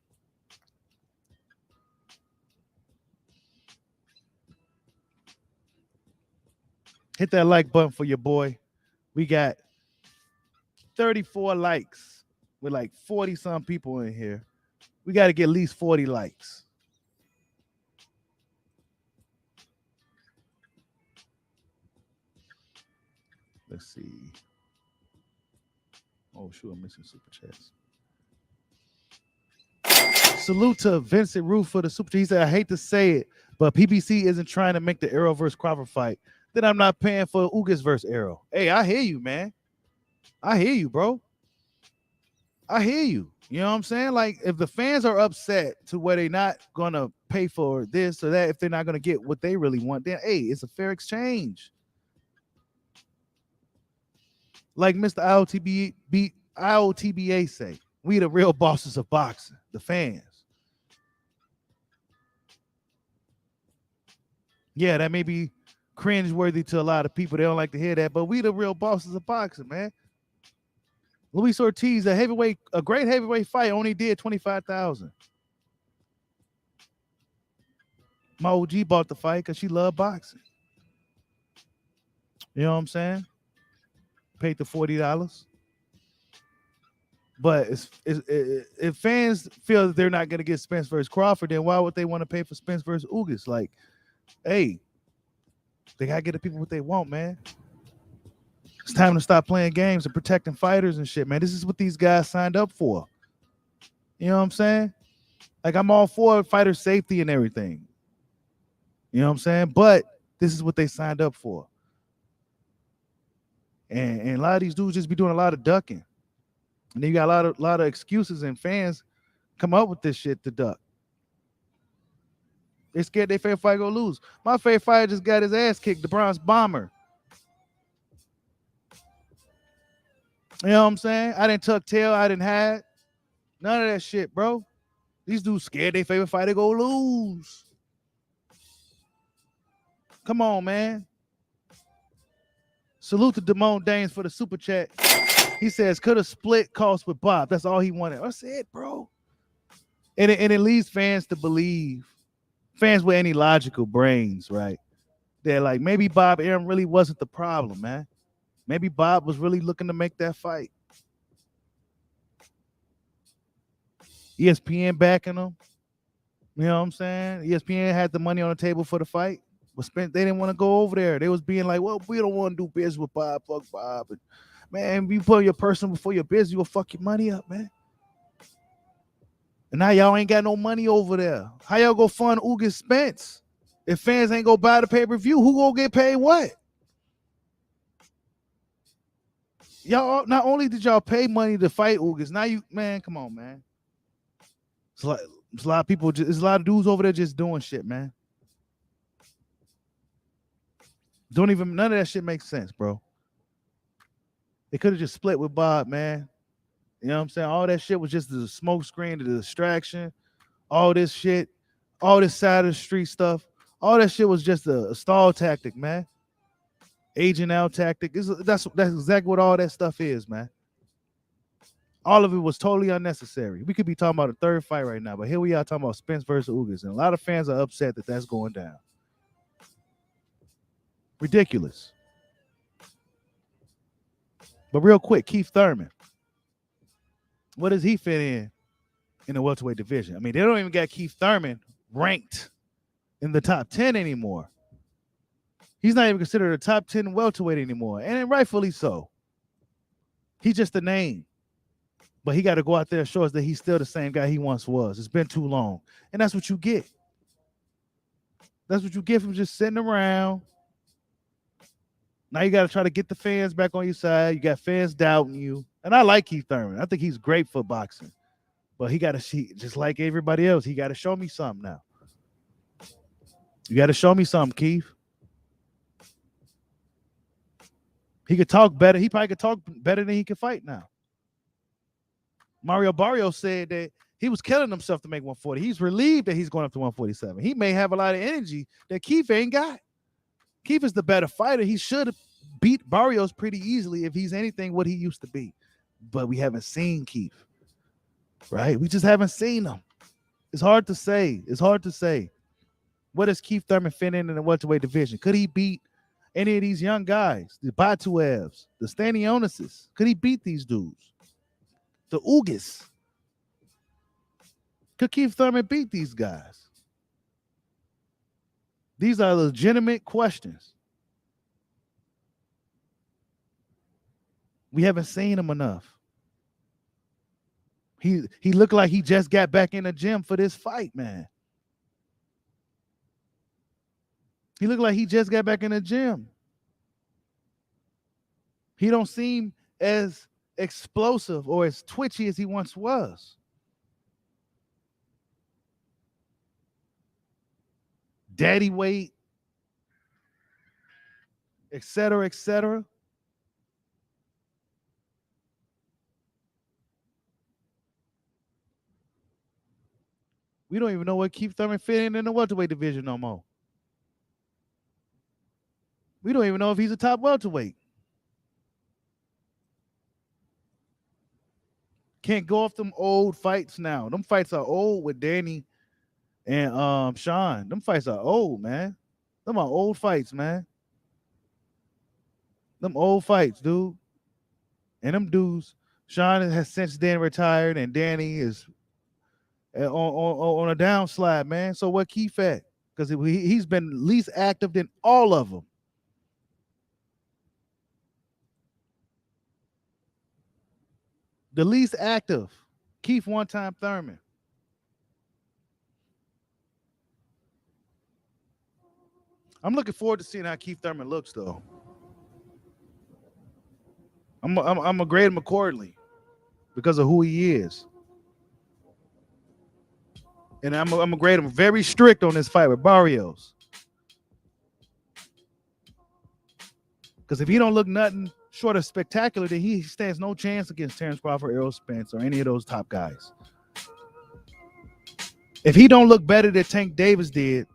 S1: Hit that like button for your boy. We got 34 likes with like 40-some people in here. We got to get at least 40 likes. Let's see. Oh, sure, I'm missing super chats. Salute to Vincent Roof for the super chat. He said, I hate to say it, but PPC isn't trying to make the Arrow versus Crawford fight. Then I'm not paying for Ugas versus Arrow. Hey, I hear you, man. I hear you, bro. I hear you. You know what I'm saying? Like, if the fans are upset to where they're not going to pay for this or that, if they're not going to get what they really want, then, hey, it's a fair exchange. Like Mr. IOTBA say, we the real bosses of boxing, the fans. Yeah, that may be cringe-worthy to a lot of people. They don't like to hear that, but we the real bosses of boxing, man. Luis Ortiz, a great heavyweight fight, only did 25,000. My OG bought the fight because she loved boxing. You know what I'm saying? Paid the $40. But if fans feel that they're not going to get Spence versus Crawford, then why would they want to pay for Spence versus Ugas? Like, hey, they got to get the people what they want, man. It's time to stop playing games and protecting fighters and shit, man. This is what these guys signed up for. You know what I'm saying? Like, I'm all for fighter safety and everything. You know what I'm saying? But this is what they signed up for. And a lot of these dudes just be doing a lot of ducking. And then you got a lot of excuses, and fans come up with this shit to duck. They scared their favorite fighter go lose. My favorite fighter just got his ass kicked, the Bronze Bomber. You know what I'm saying? I didn't tuck tail, I didn't hide. None of that shit, bro. These dudes scared their favorite fighter go lose. Come on, man. Salute to Damone Daines for the super chat. He says, could have split costs with Bob. That's all he wanted. I said, bro. And it leads fans to believe, fans with any logical brains, right? They're like, maybe Bob Arum really wasn't the problem, man. Maybe Bob was really looking to make that fight. ESPN backing him. You know what I'm saying? ESPN had the money on the table for the fight. But Spence, they didn't want to go over there. They was being like, well, we don't want to do business with Bob. Fuck Bob. And, man, you put your person before your business, you'll fuck your money up, man. And now y'all ain't got no money over there. How y'all go fund Ugas Spence? If fans ain't go buy the pay-per-view, who gonna get paid what? Y'all, not only did y'all pay money to fight Ugas, now you, man, come on, man. It's a lot of people, there's a lot of dudes over there just doing shit, man. None of that shit makes sense, bro. They could have just split with Bob, man. You know what I'm saying? All that shit was just the smoke screen, the distraction. all this shit, all this side of the street stuff, all that shit was just a stall tactic, man. Agent out tactic. That's exactly what all that stuff is, man. All of it was totally unnecessary. We could be talking about a third fight right now, but here we are talking about Spence versus Ugas, and a lot of fans are upset that that's going down. Ridiculous. But real quick, Keith Thurman. What does he fit in the welterweight division? I mean, they don't even got Keith Thurman ranked in the top 10 anymore. He's not even considered a top 10 welterweight anymore, and rightfully so. He's just a name. But he got to go out there and show us that he's still the same guy he once was. It's been too long. And that's what you get. That's what you get from just sitting around. Now you got to try to get the fans back on your side. You got fans doubting you. And I like Keith Thurman. I think he's great for boxing. But he got to see, just like everybody else, he got to show me something now. You got to show me something, Keith. He could talk better. He probably could talk better than he can fight now. Mario Barrios said that he was killing himself to make 140. He's relieved that he's going up to 147. He may have a lot of energy that Keith ain't got. Keith is the better fighter. He should beat Barrios pretty easily if he's anything what he used to be. But we haven't seen Keith, right? We just haven't seen him. It's hard to say. It's hard to say. What does Keith Thurman fit in the welterweight division? Could he beat any of these young guys, the Batuevs, the Stanionis? Could he beat these dudes? The Ugas? Could Keith Thurman beat these guys? These are legitimate questions. We haven't seen him enough. He looked like he just got back in the gym for this fight, man. He looked like he just got back in the gym. He don't seem as explosive or as twitchy as he once was. Daddy weight, etc., etc. We don't even know what Keith Thurman fit in the welterweight division no more. We don't even know if he's a top welterweight. Can't go off them old fights now. Them fights are old with Danny and Sean. Them fights are old, man. Them are old fights, man. Them old fights, dude. And them dudes, Sean has since then retired, and Danny is on a downslide, man. So what Keith at? Because he's been least active than all of them. The least active, Keith one-time Thurman. I'm looking forward to seeing how Keith Thurman looks, though. I'm gonna grade him accordingly because of who he is, and I'm gonna grade him very strict on this fight with Barrios. Because if he don't look nothing short of spectacular, then he stands no chance against Terrence Crawford, Errol Spence, or any of those top guys. If he don't look better than Tank Davis did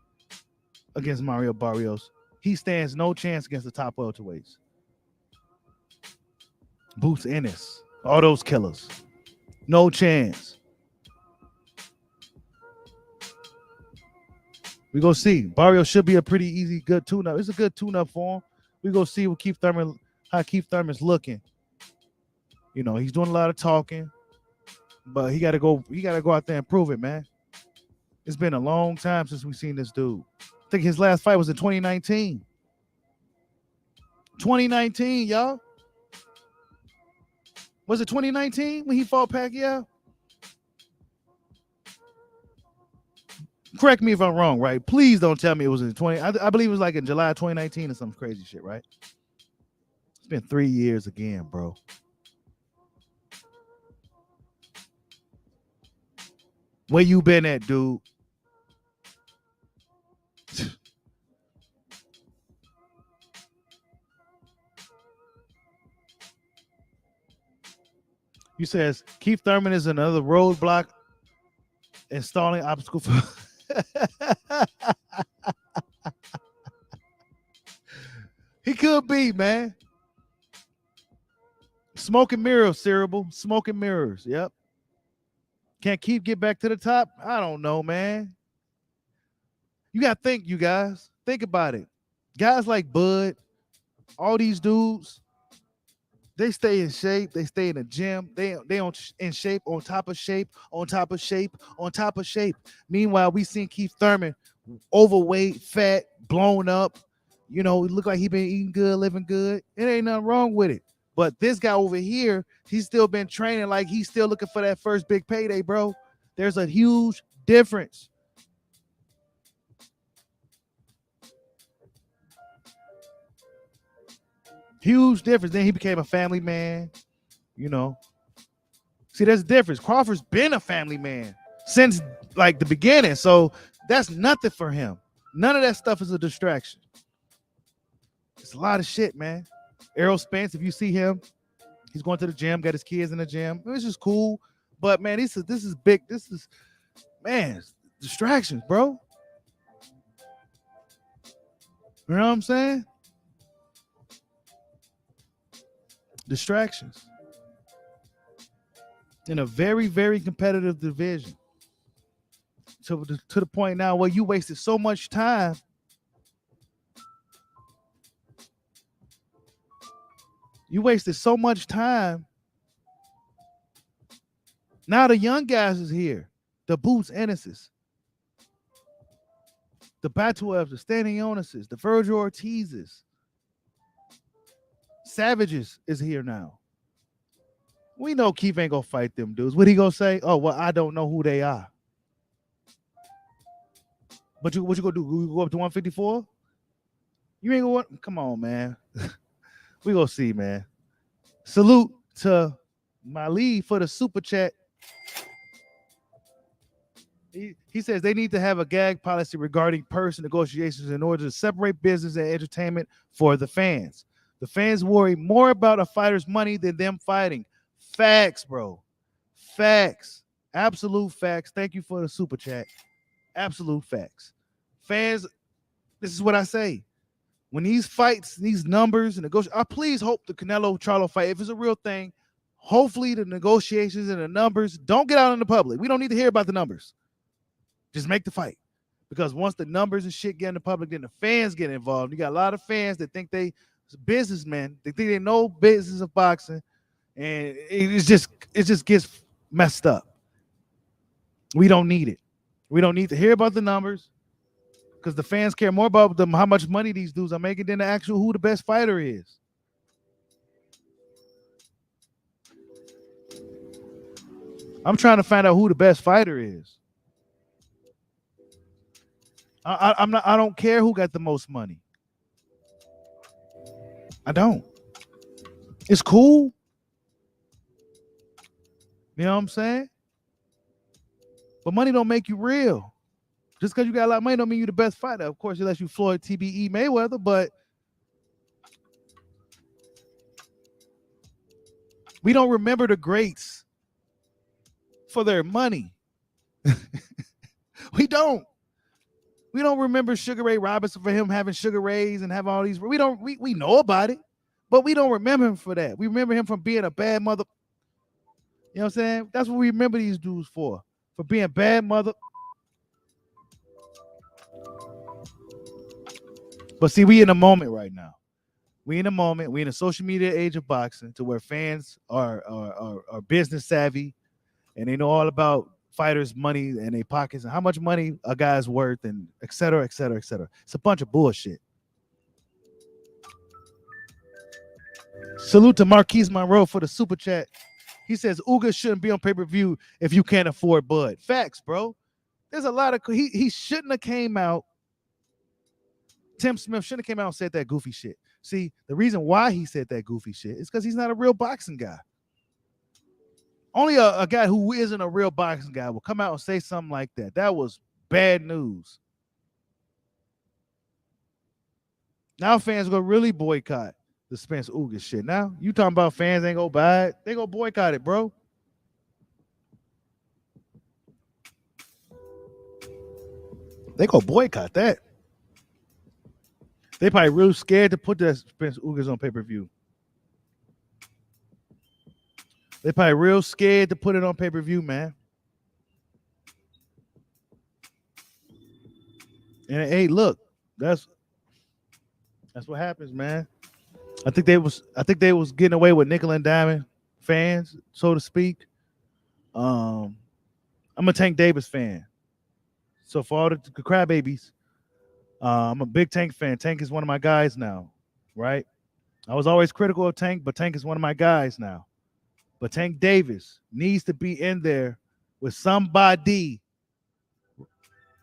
S1: against Mario Barrios, he stands no chance against the top welterweights. Boots Ennis, all those killers. No chance. We go see. Barrios should be a pretty easy, good tune-up. It's a good tune-up for him. We go see how Keith Thurman's looking. You know, he's doing a lot of talking, but he gotta go out there and prove it, man. It's been a long time since we've seen this dude. I think his last fight was in 2019. 2019, y'all. Was it 2019 when he fought Pacquiao? Correct me if I'm wrong, right? Please don't tell me it was in 20. I believe it was like in July 2019 or some crazy shit, right? It's been 3 years again, bro. Where you been at, dude? You says Keith Thurman is another roadblock installing obstacle for he could be, man. Smoke and mirrors, cerebral. Smoke and mirrors. Yep. Can't get back to the top. I don't know, man. You got to think, you guys. Think about it. Guys like Bud, all these dudes, they stay in shape. They stay in the gym. They in shape, on top of shape, on top of shape, on top of shape. Meanwhile, we seen Keith Thurman overweight, fat, blown up. You know, look like he been eating good, living good. It ain't nothing wrong with it. But this guy over here, he's still been training like he's still looking for that first big payday, bro. There's a huge difference. Huge difference. Then he became a family man, you know. See, there's a difference. Crawford's been a family man since like the beginning. So that's nothing for him. None of that stuff is a distraction. It's a lot of shit, man. Errol Spence, if you see him, he's going to the gym, got his kids in the gym. It's just cool. But man, this is big. This is, man, distractions, bro. You know what I'm saying? Distractions. In a very, very competitive division. So to the point now where you wasted so much time. You wasted so much time. Now the young guys is here. The Boots Ennises. The Batuevs, the Standing Jonases, the Virgil Ortizes. Savages is here now. We know Keith ain't gonna fight them dudes. What he gonna say? Oh, well, I don't know who they are. But what you gonna do? You go up to 154? You ain't gonna, come on, man. We gonna see, man. Salute to my lead for the super chat. He says they need to have a gag policy regarding purse negotiations in order to separate business and entertainment for the fans. The fans worry more about a fighter's money than them fighting. Facts, bro. Facts. Absolute facts. Thank you for the super chat. Absolute facts. Fans, this is what I say. When these fights, these numbers and negotiations, I please hope the Canelo Charlo fight, if it's a real thing, hopefully the negotiations and the numbers don't get out in the public. We don't need to hear about the numbers. Just make the fight. Because once the numbers and shit get in the public, then the fans get involved. You got a lot of fans that think they businessmen. They think they know business of boxing. And it just gets messed up. We don't need it. We don't need to hear about the numbers. Because the fans care more about them, how much money these dudes are making than the actual who the best fighter is. I'm trying to find out who the best fighter is. I don't care who got the most money. I don't. It's cool. You know what I'm saying? But money don't make you real. Just because you got a lot of money don't mean you're the best fighter. Of course, unless you Floyd TBE Mayweather, but we don't remember the greats for their money. We don't. We don't remember Sugar Ray Robinson for him having Sugar Rays and have all these. We know about it, but we don't remember him for that. We remember him from being a bad mother. You know what I'm saying? That's what we remember these dudes for being bad mother. But see, we in a moment right now. We in a moment. We in a social media age of boxing to where fans are business savvy and they know all about fighters' money and their pockets and how much money a guy's worth and et cetera, et cetera, et cetera. It's a bunch of bullshit. Salute to Marquise Monroe for the super chat. He says Uga shouldn't be on pay-per-view if you can't afford Bud. Facts, bro. There's a lot of he shouldn't have came out. Tim Smith shouldn't have came out and said that goofy shit. See, the reason why he said that goofy shit is because he's not a real boxing guy. Only a guy who isn't a real boxing guy will come out and say something like that. That was bad news. Now fans are going to really boycott the Spence Uga shit. Now, you talking about fans ain't going to buy it. They going to boycott it, bro. They go boycott that. They probably real scared to put that Spence Ugas on pay-per-view. They probably real scared to put it on pay-per-view, man. And hey, look, that's what happens, man. I think they was getting away with nickel and diamond fans, so to speak. I'm a Tank Davis fan. So for all the crybabies, I'm a big Tank fan. Tank is one of my guys now, right? I was always critical of Tank, but Tank is one of my guys now. But Tank Davis needs to be in there with somebody.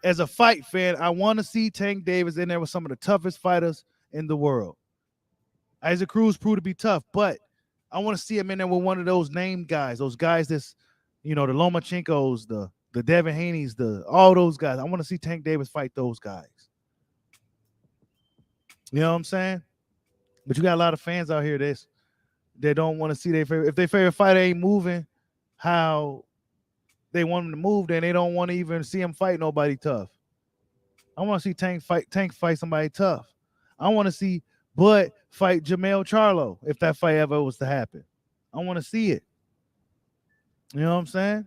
S1: As a fight fan, I want to see Tank Davis in there with some of the toughest fighters in the world. Isaac Cruz proved to be tough, but I want to see him in there with one of those name guys, those guys that's, the Lomachenkos, the Devin Haney's, all those guys. I want to see Tank Davis fight those guys. You know what I'm saying? But you got a lot of fans out here that don't want to see their favorite. If their favorite fighter ain't moving how they want him to move, then they don't want to even see him fight nobody tough. I want to see Tank fight somebody tough. I want to see Bud fight Canelo Charlo if that fight ever was to happen. I want to see it. You know what I'm saying?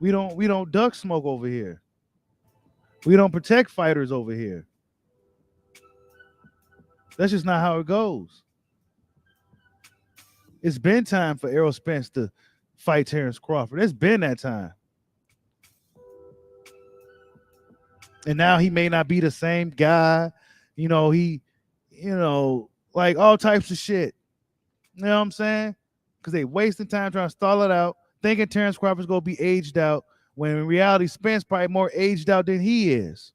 S1: We don't duck smoke over here. We don't protect fighters over here. That's just not how it goes. It's been time for Errol Spence to fight Terrence Crawford. It's been that time. And now he may not be the same guy. Like all types of shit. You know what I'm saying? Because they wasting time trying to stall it out, thinking Terrence Crawford's going to be aged out, when in reality, Spence probably more aged out than he is.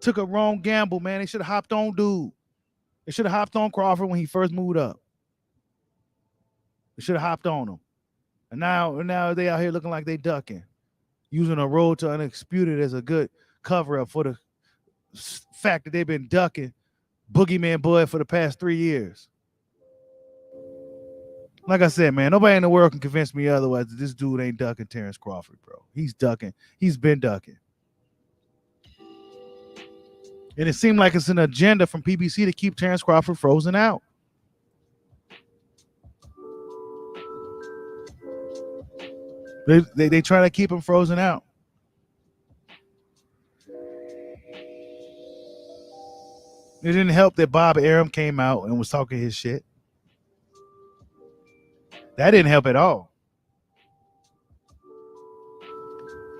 S1: Took a wrong gamble, man. They should have hopped on dude. They should have hopped on Crawford when he first moved up. They should have hopped on him. And now they out here looking like they ducking, using a road to undisputed as a good cover-up for the fact that they've been ducking Boogeyman Bud for the past 3 years. Like I said, man, nobody in the world can convince me otherwise that this dude ain't ducking Terrence Crawford, bro. He's ducking. He's been ducking. And it seemed like it's an agenda from PBC to keep Terrence Crawford frozen out. They try to keep him frozen out. It didn't help that Bob Arum came out and was talking his shit. That didn't help at all.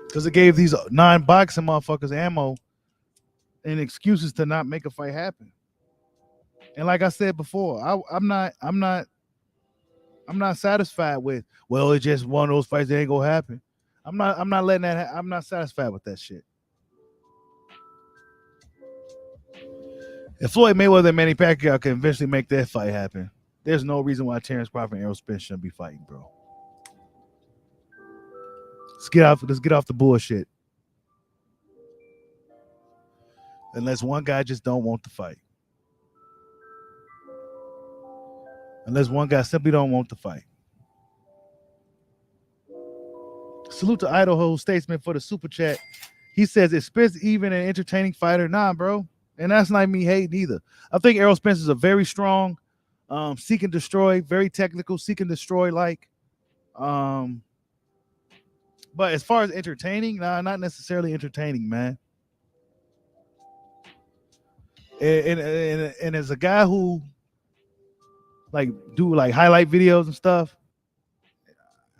S1: Because it gave these non-boxing motherfuckers ammo and excuses to not make a fight happen. And like I said before, I'm not satisfied with, well, it's just one of those fights that ain't gonna happen. I'm not letting that I'm not satisfied with that shit. If Floyd Mayweather and Manny Pacquiao can eventually make that fight happen, there's no reason why Terrence Crawford and Errol Spence shouldn't be fighting, bro. Let's get off the bullshit. Unless one guy just don't want to fight. Unless one guy simply don't want to fight. Salute to Idaho Statesman for the super chat. He says, is Spence even an entertaining fighter? Nah, bro. And that's not me hating either. I think Errol Spence is a very strong, seek and destroy, very technical, seek and destroy like. But as far as entertaining, nah, not necessarily entertaining, man. And as a guy who do highlight videos and stuff,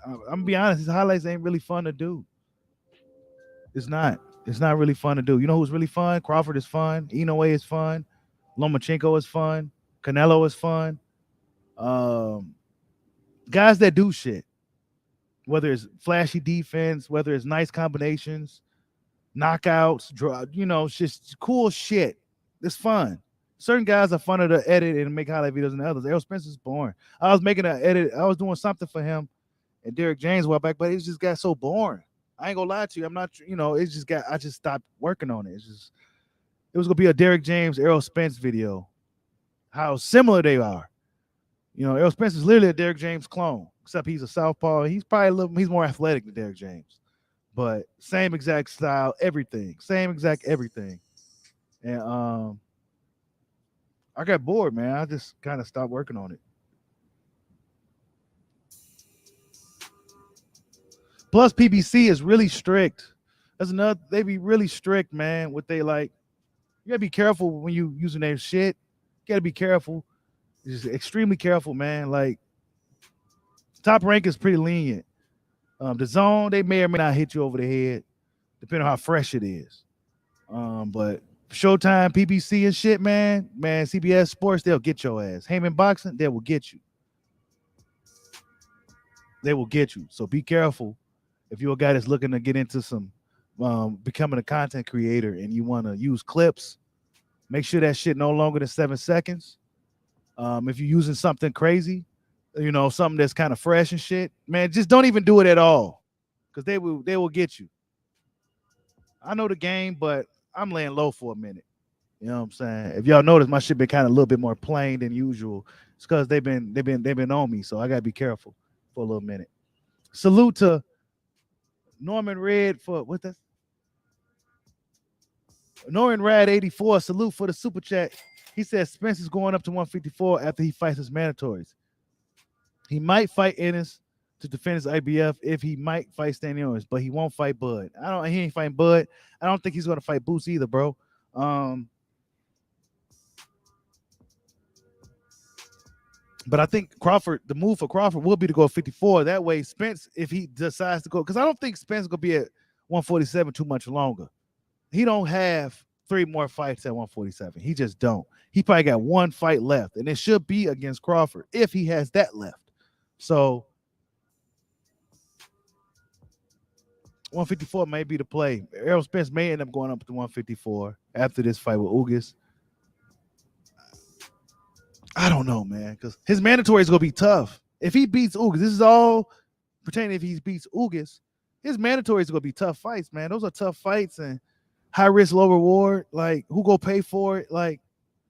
S1: I'm gonna be honest, his highlights ain't really fun to do. It's not really fun to do. You know who's really fun? Crawford is fun. Inoue is fun. Lomachenko is fun. Canelo is fun. Guys that do shit, whether it's flashy defense, whether it's nice combinations, knockouts, just cool shit. It's fun. Certain guys are funner to edit and make highlight videos than others. Errol Spence is boring. I was making an edit. I was doing something for him and Derek James a while back, but it just got so boring. I ain't gonna lie to you. I'm not, I just stopped working on it. It was gonna be a Derek James, Errol Spence video. How similar they are. You know, Errol Spence is literally a Derrick James clone, except he's a southpaw. He's probably he's more athletic than Derrick James, but same exact style, everything, same exact everything. And I got bored, man. I just kind of stopped working on it. Plus, PBC is really strict. That's another. They be really strict, man. What they like. You gotta be careful when you using their shit. You gotta be careful. Just extremely careful, man. Like Top Rank is pretty lenient. The zone, they may or may not hit you over the head, depending on how fresh it is. But Showtime, PBC and shit, man, CBS Sports, they'll get your ass. Heyman Boxing, they will get you. They will get you. So be careful if you're a guy that's looking to get into some becoming a content creator and you want to use clips. Make sure that shit no longer than 7 seconds. If you're using something crazy, you know, something that's kind of fresh and shit, man, just don't even do it at all, because they will get you. I know the game, but I'm laying low for a minute. You know what I'm saying? If y'all notice, my shit been kind of a little bit more plain than usual. It's because they've been on me, so I gotta be careful for a little minute. Salute to Norman Red for what that? Norman Rad 84. Salute for the super chat. He says Spence is going up to 154 after he fights his mandatories. He might fight Ennis to defend his IBF if he might fight Stanley Owens, but he won't fight Bud. He ain't fighting Bud. I don't think he's gonna fight Boots either, bro. But I think Crawford, the move for Crawford will be to go 54. That way, Spence, if he decides to go, because I don't think Spence is gonna be at 147 too much longer. He don't have 3 more fights at 147. He just don't. He probably got 1 fight left, and it should be against Crawford if he has that left. So 154 may be the play. Errol Spence may end up going up to 154 after this fight with Ugas. I don't know, man, because his mandatory is going to be tough. If he beats Ugas, this is all pertaining if he beats Ugas, his mandatory is going to be tough fights, man. Those are tough fights and high risk, low reward. Like, who go pay for it? Like,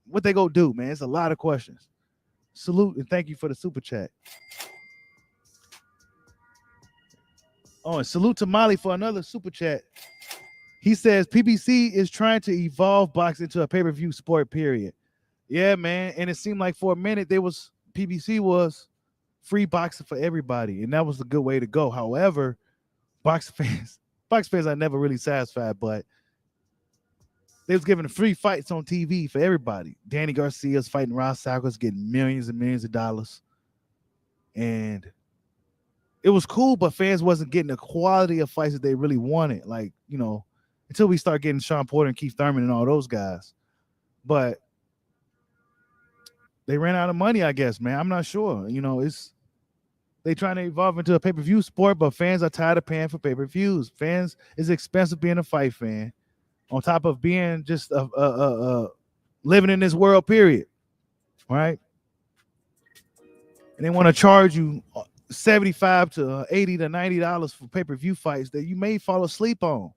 S1: what they go do, man? It's a lot of questions. Salute and thank you for the super chat. Oh, and salute to Molly for another super chat. He says PBC is trying to evolve boxing into a pay-per-view sport, period. Yeah, man. And it seemed like for a minute PBC was free boxing for everybody, and that was a good way to go. However, box fans are never really satisfied, but they was giving free fights on TV for everybody. Danny Garcia's fighting Ross Salkers, getting millions and millions of dollars. And it was cool, but fans wasn't getting the quality of fights that they really wanted. Like, you know, until we start getting Sean Porter and Keith Thurman and all those guys. But they ran out of money, I guess, man. I'm not sure. You know, they trying to evolve into a pay-per-view sport, but fans are tired of paying for pay-per-views. Fans, it's expensive being a fight fan, on top of being just living in this world, period. Right? And they want to charge you $75 to $80 to $90 for pay-per-view fights that you may fall asleep on.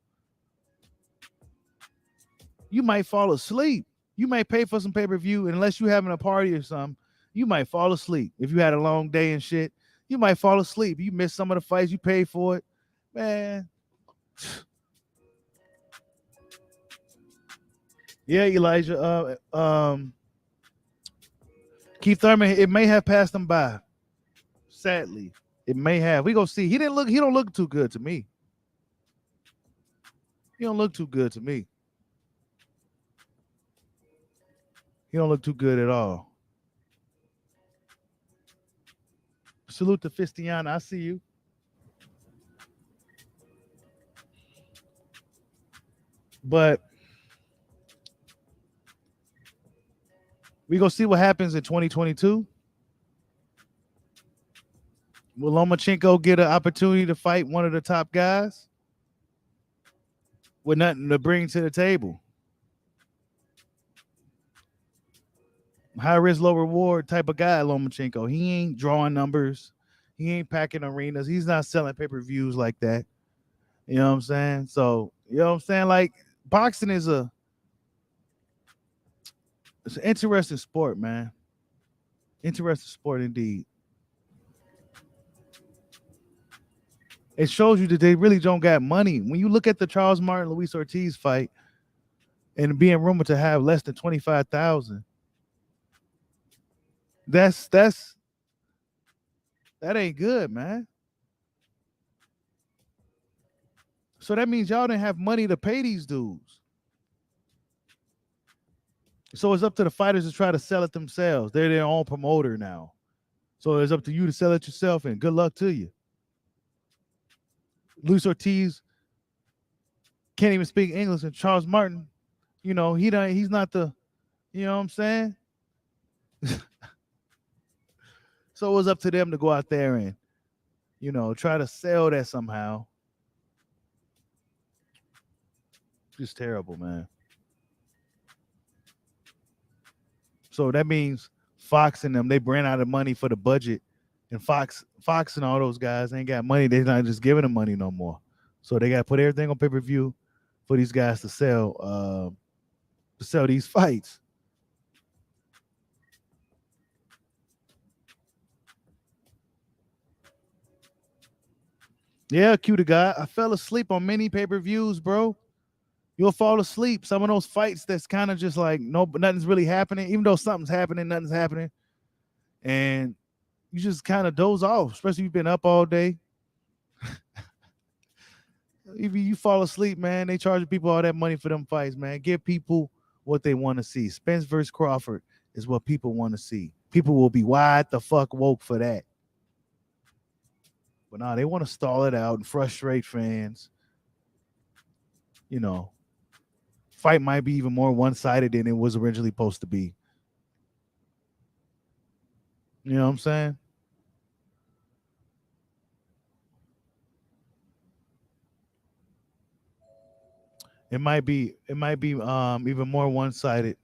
S1: You might fall asleep. You might pay for some pay-per-view, and unless you're having a party or something, you might fall asleep. If you had a long day and shit, you might fall asleep. You miss some of the fights, you pay for it. Man. Yeah, Elijah. Keith Thurman, it may have passed him by. Sadly. It may have. We gonna see. He don't look too good to me. He don't look too good to me. He don't look too good at all. Salute to Fistiana. I see you. But we gonna see what happens in 2022. Will Lomachenko get an opportunity to fight one of the top guys with nothing to bring to the table? High risk, low reward type of guy, Lomachenko. He ain't drawing numbers. He ain't packing arenas. He's not selling pay-per-views like that. You know what I'm saying? So, you know what I'm saying? Like, boxing is it's an interesting sport, man. Interesting sport indeed. It shows you that they really don't got money. When you look at the Charles Martin Luis Ortiz fight and being rumored to have less than 25,000, that ain't good, man. So that means y'all didn't have money to pay these dudes. So it's up to the fighters to try to sell it themselves. They're their own promoter now. So it's up to you to sell it yourself, and good luck to you. Luis Ortiz can't even speak English, and Charles Martin, he's not the, you know what I'm saying? So it was up to them to go out there and, try to sell that somehow. Just terrible, man. So that means Fox and them, they ran out of money for the budget, and Fox and all those guys ain't got money. They're not just giving them money no more. So they got to put everything on pay-per-view for these guys to sell these fights. Yeah, cutie guy. I fell asleep on many pay-per-views, bro. You'll fall asleep. Some of those fights that's kind of just like nothing's really happening, even though something's happening, nothing's happening. And you just kind of doze off, especially if you've been up all day. If you fall asleep, man, they charge people all that money for them fights, man. Give people what they want to see. Spence versus Crawford is what people want to see. People will be wide the fuck woke for that. But nah, they want to stall it out and frustrate fans. Fight might be even more one-sided than it was originally supposed to be. You know what I'm saying? It might be even more one-sided.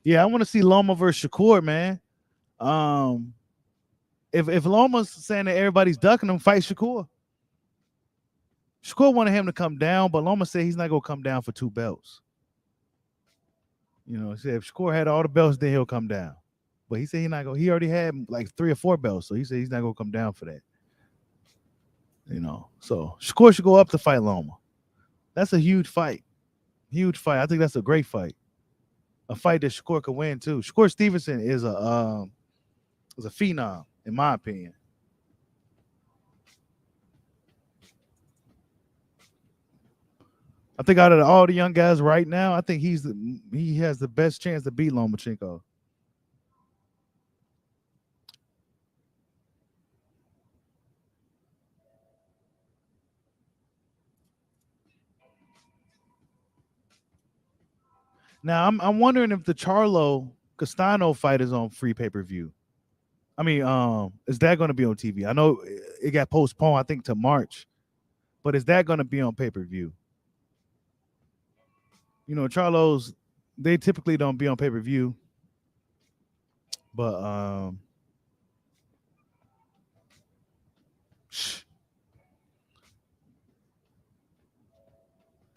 S1: Yeah, I want to see Loma versus Shakur, man. If Loma's saying that everybody's ducking him, fight Shakur. Shakur wanted him to come down, but Loma said he's not gonna come down for 2 belts. He said if Shakur had all the belts, then he'll come down. But he said he's not gonna. He already had like 3 or 4 belts, so he said he's not gonna come down for that. So Shakur should go up to fight Loma. That's a huge fight. Huge fight. I think that's a great fight. A fight that Shakur could win too. Shakur Stevenson is a phenom, in my opinion. I think out of all the young guys right now, I think he has the best chance to beat Lomachenko. Now I'm wondering if the Charlo Castano fight is on free pay-per-view. I mean, is that going to be on TV? I know it got postponed, I think, to March, but is that going to be on pay-per-view? Charlos, they typically don't be on pay-per-view, but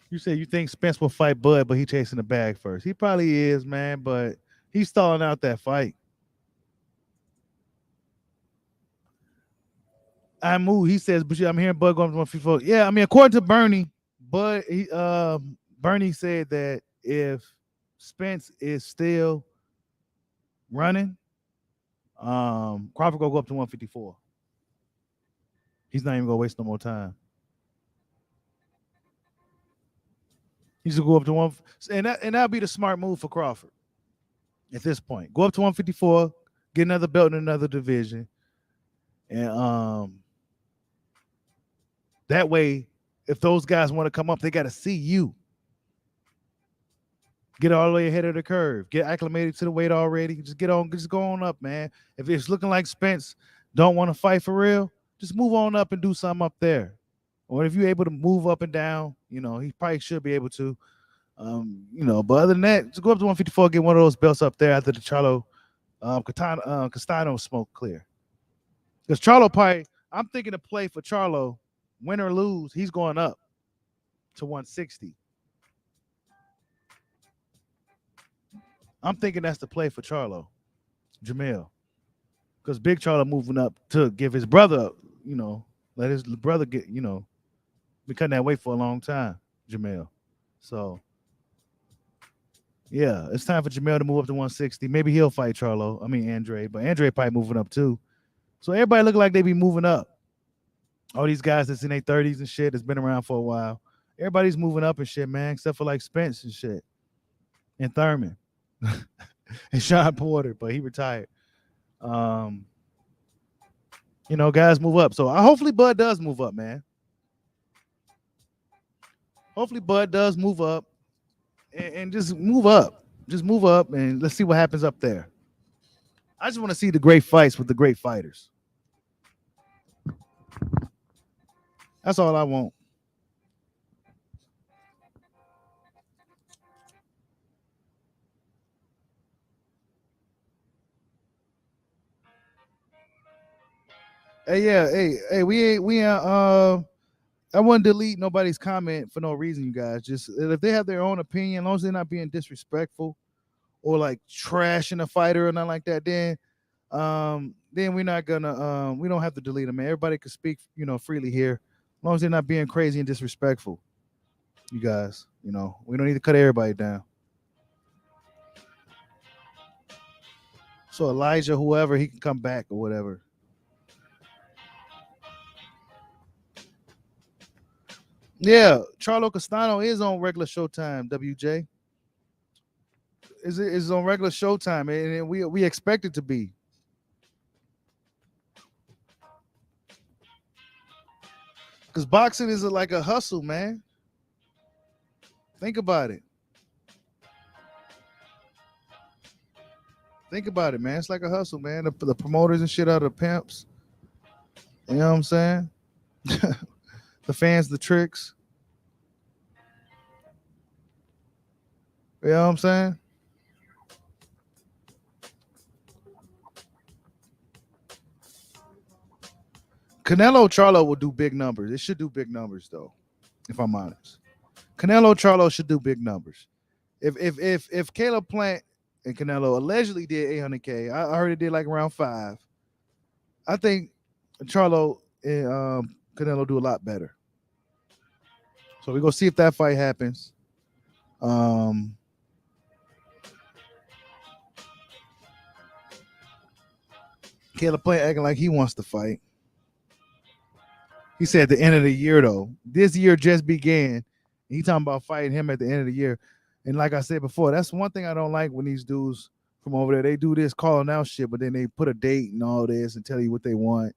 S1: you say you think Spence will fight Bud, but he chasing the bag first. He probably is, man, but he's stalling out that fight. I move. He says, but I'm hearing Bud going to 154. Yeah, I mean, according to Bernie, Bernie said that if Spence is still running, Crawford gonna go up to 154. He's not even gonna waste no more time. He's gonna go up to one, and that'll be the smart move for Crawford at this point. Go up to 154, get another belt in another division, and that way, if those guys want to come up, they got to see you. Get all the way ahead of the curve. Get acclimated to the weight already. Just go on up, man. If it's looking like Spence don't want to fight for real, just move on up and do something up there. Or if you're able to move up and down, he probably should be able to. But other than that, just go up to 154, get one of those belts up there after the Charlo Castano smoke clear. Because Charlo probably, I'm thinking to play for Charlo Win or lose, he's going up to 160. I'm thinking that's the play for Charlo, Jamel, because Big Charlo moving up to give his brother, let his brother get, been cutting that weight for a long time, Jamel. So yeah, it's time for Jamel to move up to 160. Maybe he'll fight Charlo. I mean Andre, but Andre probably moving up too. So everybody look like they be moving up. All these guys that's in their 30s and shit that's been around for a while. Everybody's moving up and shit, man, except for like Spence and shit. And Thurman. And Sean Porter, but he retired. Guys move up. So hopefully Bud does move up, man. Hopefully Bud does move up and just move up. Just move up and let's see what happens up there. I just want to see the great fights with the great fighters. That's all I want. Hey, yeah, hey, I wouldn't delete nobody's comment for no reason, you guys. Just if they have their own opinion, as long as they're not being disrespectful or like trashing a fighter or nothing like that, then we're not gonna we don't have to delete them, man. Everybody can speak, freely here. As long as they're not being crazy and disrespectful. You guys, we don't need to cut everybody down. So Elijah, whoever, he can come back or whatever. Yeah, Charlo Castano is on regular Showtime. WJ is on regular Showtime, and we expect it to be. Because boxing is like a hustle, man. Think about it. Think about it, man. It's like a hustle, man. The promoters and shit are the pimps. You know what I'm saying? The fans, the tricks. You know what I'm saying? Canelo Charlo will do big numbers. It should do big numbers though, if I'm honest. Canelo Charlo should do big numbers. If Caleb Plant and Canelo allegedly did 800K, I heard it did like around 5. I think Charlo and Canelo do a lot better. So we're gonna see if that fight happens. Caleb Plant acting like he wants to fight. He said at the end of the year, though. This year just began. He talking about fighting him at the end of the year. And like I said before, that's one thing I don't like when these dudes from over there, they do this calling out shit, but then they put a date and all this and tell you what they want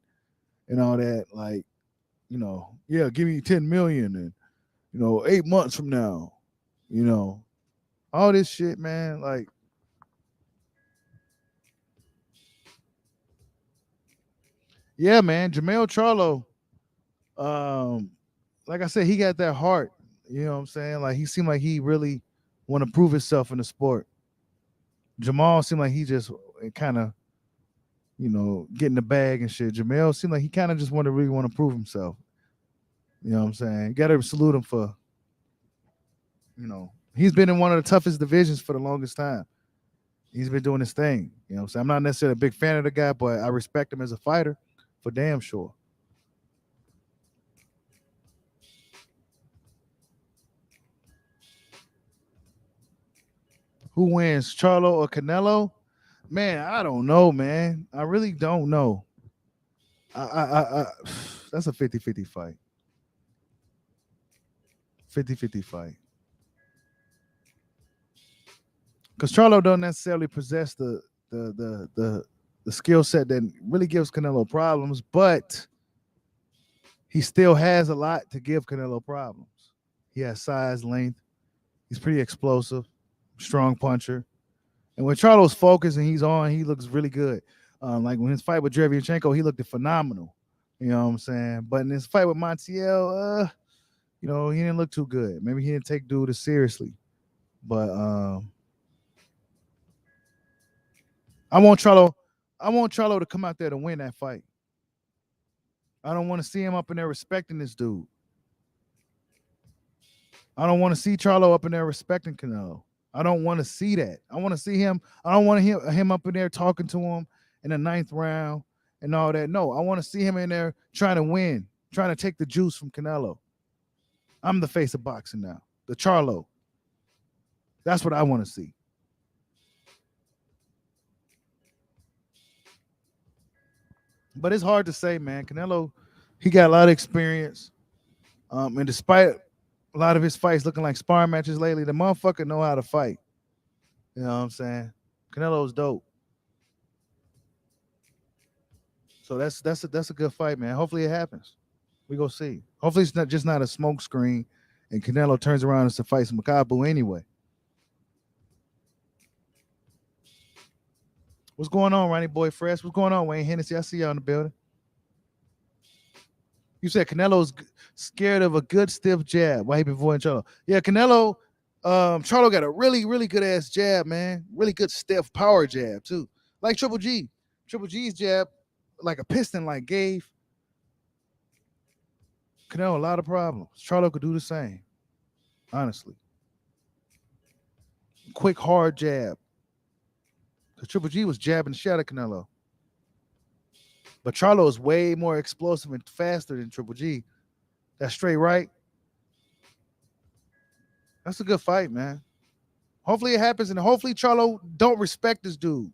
S1: and all that. Like, yeah, give me 10 million and, 8 months from now, all this shit, man. Like, yeah, man, Jamel Charlo, like I said, he got that heart. You know what I'm saying? Like he seemed like he really want to prove himself in the sport. Jamal seemed like he just kind of, getting the bag and shit. Jamel seemed like he kind of just really want to prove himself. You know what I'm saying? You got to salute him for, he's been in one of the toughest divisions for the longest time. He's been doing his thing. You know what I'm saying? I'm not necessarily a big fan of the guy, but I respect him as a fighter for damn sure. Who wins, Charlo or Canelo? Man, I don't know, man. I really don't know. I that's a 50-50 fight. 50-50 fight. Because Charlo don't necessarily possess the skill set that really gives Canelo problems, but he still has a lot to give Canelo problems. He has size, length. He's pretty explosive, strong puncher. And when Charlo's focused and he's on, he looks really good. Like when his fight with Lomachenko, he looked phenomenal. You know what I'm saying? But in his fight with Montiel, he didn't look too good. Maybe he didn't take dude as seriously. But I want Charlo to come out there to win that fight. I don't want to see him up in there respecting this dude. I don't want to see Charlo up in there respecting Canelo. I don't want to see that. I want to see him. I don't want to hear him up in there talking to him in the 9th round and all that. No, I want to see him in there trying to win, trying to take the juice from Canelo. I'm the face of boxing now, the Charlo. That's what I want to see. But it's hard to say, man. Canelo, he got a lot of experience. And despite a lot of his fights looking like sparring matches lately, the motherfucker know how to fight. You know what I'm saying? Canelo's dope. So that's a good fight, man. Hopefully it happens. We go see. Hopefully it's not a smoke screen, and Canelo turns around and fights Makabu anyway. What's going on, Ronnie Boy Fresh? What's going on, Wayne Hennessy? I see y'all in the building. You said Canelo's scared of a good stiff jab. Why he been avoiding Charlo? Yeah, Canelo, Charlo got a really, really good ass jab, man. Really good stiff power jab too. Like Triple G. Triple G's jab, like a piston, like gave Canelo a lot of problems. Charlo could do the same. Honestly. Quick, hard jab. Because Triple G was jabbing the shit out of Canelo. But Charlo is way more explosive and faster than Triple G. That straight right. That's a good fight, man. Hopefully it happens, and hopefully Charlo don't respect this dude.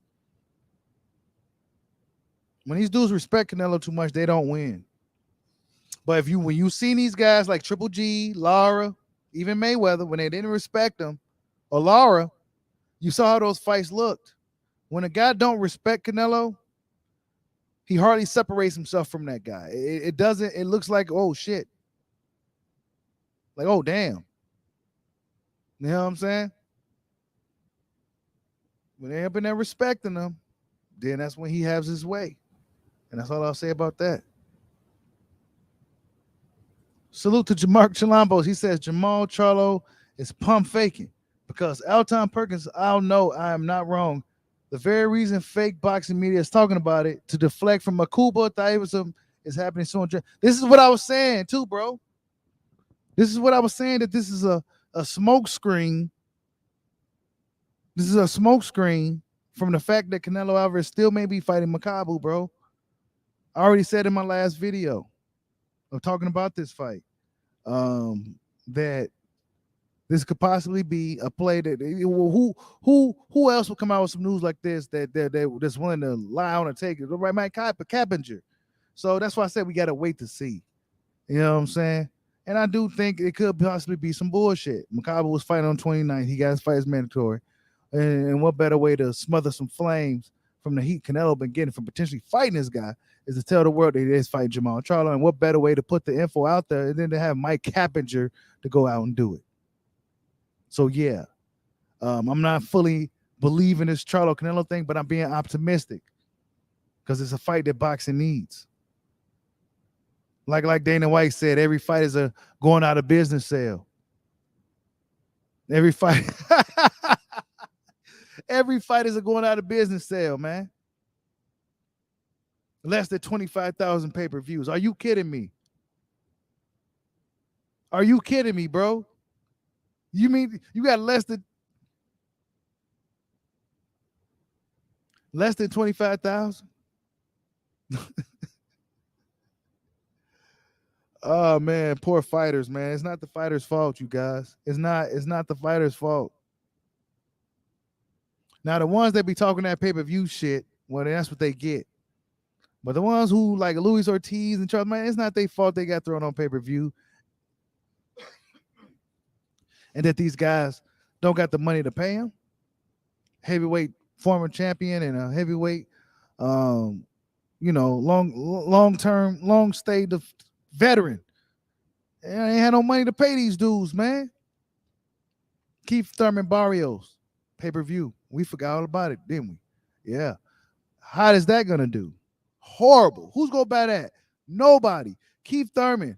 S1: When these dudes respect Canelo too much, they don't win. But when you see these guys like Triple G, Lara, even Mayweather, when they didn't respect them, or Lara, you saw how those fights looked. When a guy don't respect Canelo, he hardly separates himself from that guy. It doesn't. It looks like, oh shit, like, oh damn. You know what I'm saying? When they up in there respecting him, then that's when he has his way. And that's all I'll say about that. Salute to Jamark Chilambos. He says Jamal Charlo is pump faking because Alton Perkins, I'll know I am not wrong. The very reason fake boxing media is talking about it to deflect from Makuba Thaivism is happening soon. This is what I was saying too, bro. This is what I was saying, that this is a smoke screen. This is a smoke screen from the fact that Canelo Alvarez still may be fighting Makabu, bro. I already said in my last video of talking about this fight that this could possibly be a play that who else would come out with some news like this that's willing to lie on or take it? Right, Mike Cappinger. So that's why I said we got to wait to see. You know what I'm saying? And I do think it could possibly be some bullshit. Makabu was fighting on 29th. He got his fight as mandatory. And what better way to smother some flames from the heat Canelo been getting from potentially fighting this guy is to tell the world that he is fighting Jamal Charlo. And what better way to put the info out there than to have Mike Cappinger to go out and do it. So, yeah, I'm not fully believing this Charlo Canelo thing, but I'm being optimistic because it's a fight that boxing needs. Like Dana White said, every fight is a going out of business sale. Every fight is a going out of business sale, man. Less than 25,000 pay-per-views. Are you kidding me? Are you kidding me, bro? You mean you got less than 25,000? Oh man, poor fighters, man. It's not the fighters' fault, you guys. It's not the fighters' fault. Now the ones that be talking that pay-per-view shit, well, that's what they get. But the ones who like Luis Ortiz and Charles, man, it's not their fault they got thrown on pay-per-view. And that these guys don't got the money to pay him. Heavyweight former champion and a heavyweight, long-term, long-stayed veteran. And they ain't had no money to pay these dudes, man. Keith Thurman Barrios, pay-per-view. We forgot all about it, didn't we? Yeah. How is that going to do? Horrible. Who's going to buy that? Nobody. Keith Thurman.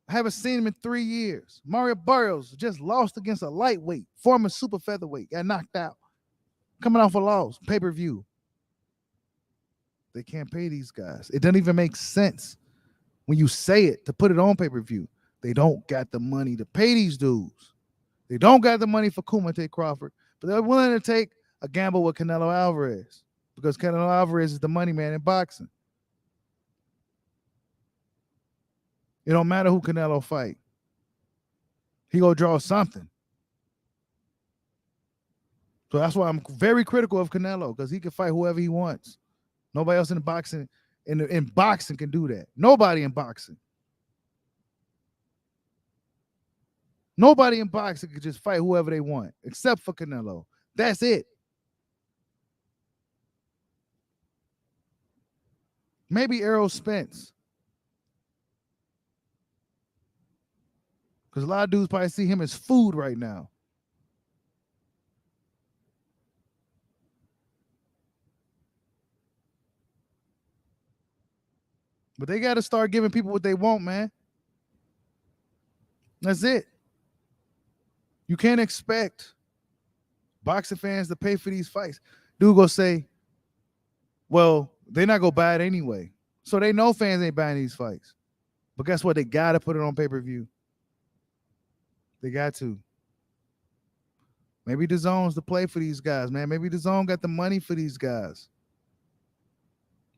S1: I haven't seen him in 3 years. Mario Barrios just lost against a lightweight, former super featherweight, got knocked out. Coming off a loss, pay-per-view. They can't pay these guys. It doesn't even make sense. when you say it to put it on pay-per-view. They don't got the money to pay these dudes. They don't got the money for Kumite Crawford, but they're willing to take a gamble with Canelo Alvarez because Canelo Alvarez is the money man in boxing. It don't matter who Canelo fight. He gonna draw something. So that's why I'm very critical of Canelo, because he can fight whoever he wants. Nobody else in boxing can do that. Nobody in boxing. Nobody in boxing can just fight whoever they want, except for Canelo. That's it. Maybe Errol Spence. Because a lot of dudes probably see him as food right now. But they got to start giving people what they want, man. That's it. You can't expect boxing fans to pay for these fights. Dude go say, well, they're not going to buy it anyway. So they know fans ain't buying these fights. But guess what? They got to put it on pay-per-view. They got to. Maybe DAZN's the play for these guys, man. Maybe DAZN got the money for these guys.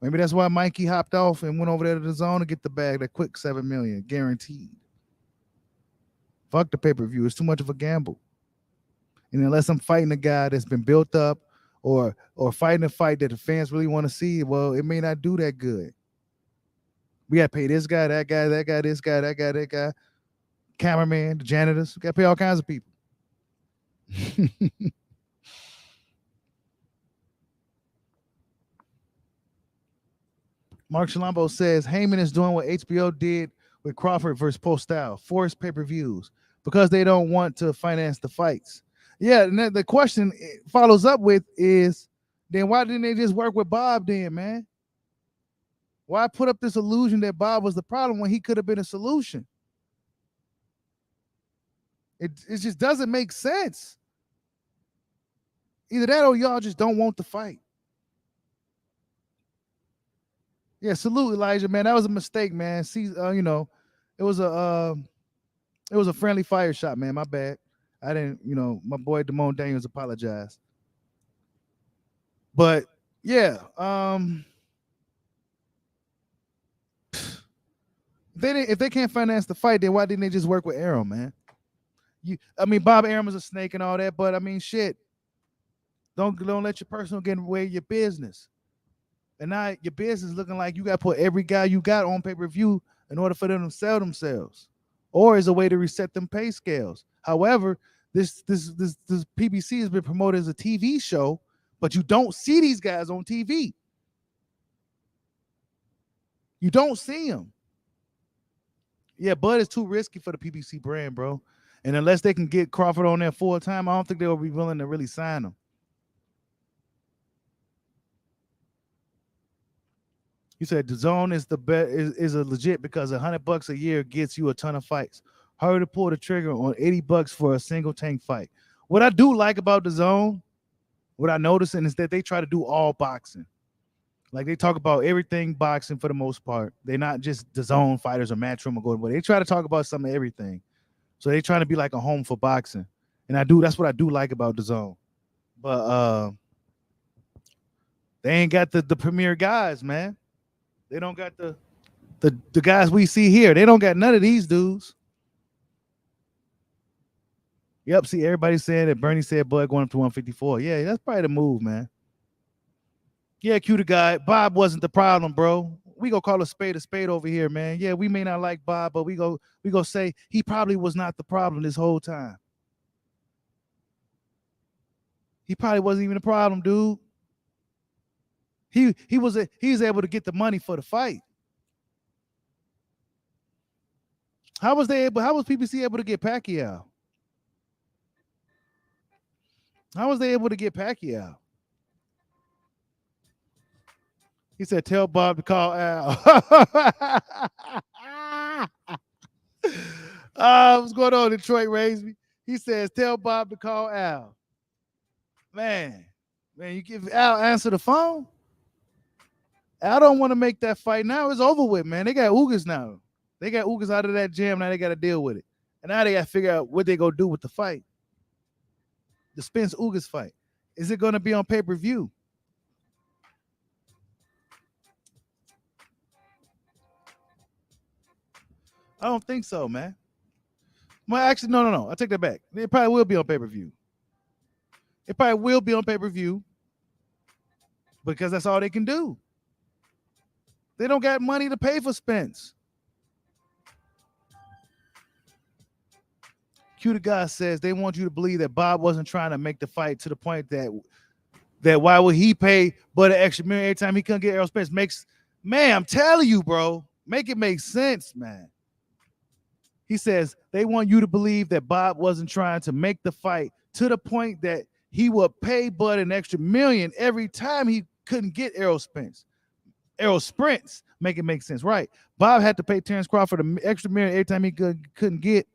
S1: Maybe that's why Mikey hopped off and went over there to DAZN to get the bag, that quick $7 million, guaranteed. Fuck the pay-per-view. It's too much of a gamble. And unless I'm fighting a guy that's been built up or fighting a fight that the fans really want to see, well, it may not do that good. We got to pay this guy, that guy, this guy, that guy, that guy, cameraman, the janitors. We got to pay all kinds of people. Mark Shalombo says Heyman is doing what HBO did with Crawford versus Postal, forced pay-per-views because they don't want to finance the fights. Yeah, and the question it follows up with is, then why didn't they just work with Bob then, man? Why put up this illusion that Bob was the problem when he could have been a solution? It just doesn't make sense. Either that or y'all just don't want the fight. Yeah, salute Elijah, man. That was a mistake, man. See, it was a friendly fire shot, man. My bad. I didn't, my boy Damone Daniels apologized. But yeah, if they can't finance the fight, then why didn't they just work with Arum, man? Bob Arum is a snake and all that, but shit. Don't let your personal get in the way of your business. And now your business looking like you got to put every guy you got on pay-per-view in order for them to sell themselves, or as a way to reset them pay scales. However, this PBC has been promoted as a TV show, but you don't see these guys on TV. You don't see them. Yeah, Bud is too risky for the PBC brand, bro. And unless they can get Crawford on there full time, I don't think they'll be willing to really sign him. You said DAZN is the best is a legit because $100 a year gets you a ton of fights. Hurry to pull the trigger on $80 for a single tank fight. What I do like about DAZN, what I noticing is that they try to do all boxing. Like they talk about everything boxing for the most part. They're not just DAZN fighters or Matchroom or Golden Boy. They try to talk about some of everything. So they trying to be like a home for boxing. And that's what I do like about DAZN. But they ain't got the premier guys, man. They don't got the guys we see here. They don't got none of these dudes. Yep, see, everybody's saying that Bernie said Bud going up to 154. Yeah, that's probably the move, man. Yeah, cue the guy. Bob wasn't the problem, bro. We gonna call a spade over here, man. Yeah, we may not like Bob, but we go say he probably was not the problem this whole time. He probably wasn't even the problem, dude. He was able to get the money for the fight. How was PBC able to get Pacquiao? How was they able to get Pacquiao? He said, tell Bob to call Al. What's going on, Detroit Raised Me? He says, tell Bob to call Al. Man, you give Al answer the phone? I don't want to make that fight now. It's over with, man. They got Ugas now. They got Ugas out of that jam. Now they got to deal with it. And now they got to figure out what they going to do with the fight. The Spence Ugas fight. Is it going to be on pay-per-view? I don't think so, man. Well, actually, no. I take that back. It probably will be on pay-per-view. It probably will be on pay-per-view because that's all they can do. They don't got money to pay for Spence. Q the guy says they want you to believe that Bob wasn't trying to make the fight to the point that why would he pay but an extra million every time he couldn't get Errol Spence? Man, I'm telling you, bro, make it make sense, man. He says they want you to believe that Bob wasn't trying to make the fight to the point that he would pay Bud an extra million every time he couldn't get Errol Spence. Errol Sprints, make it make sense, right? Bob had to pay Terrence Crawford an extra million every time he couldn't get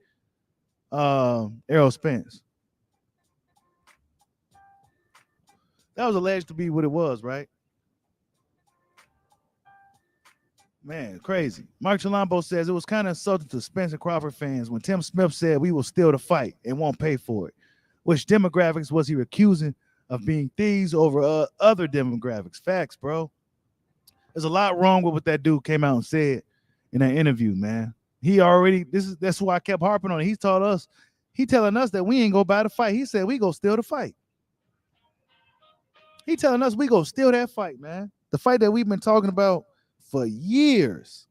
S1: Errol Spence. That was alleged to be what it was, right? Man, crazy. Mark Chalombo says it was kind of insulting to Spence and Crawford fans when Tim Smith said we will steal the fight and won't pay for it. Which demographics was he accusing of being thieves over other demographics? Facts, bro. There's a lot wrong with what that dude came out and said in that interview, man. That's why I kept harping on it. He telling us that we ain't gonna buy the fight. He said we go steal the fight. He telling us we go steal that fight, man. The fight that we've been talking about for years.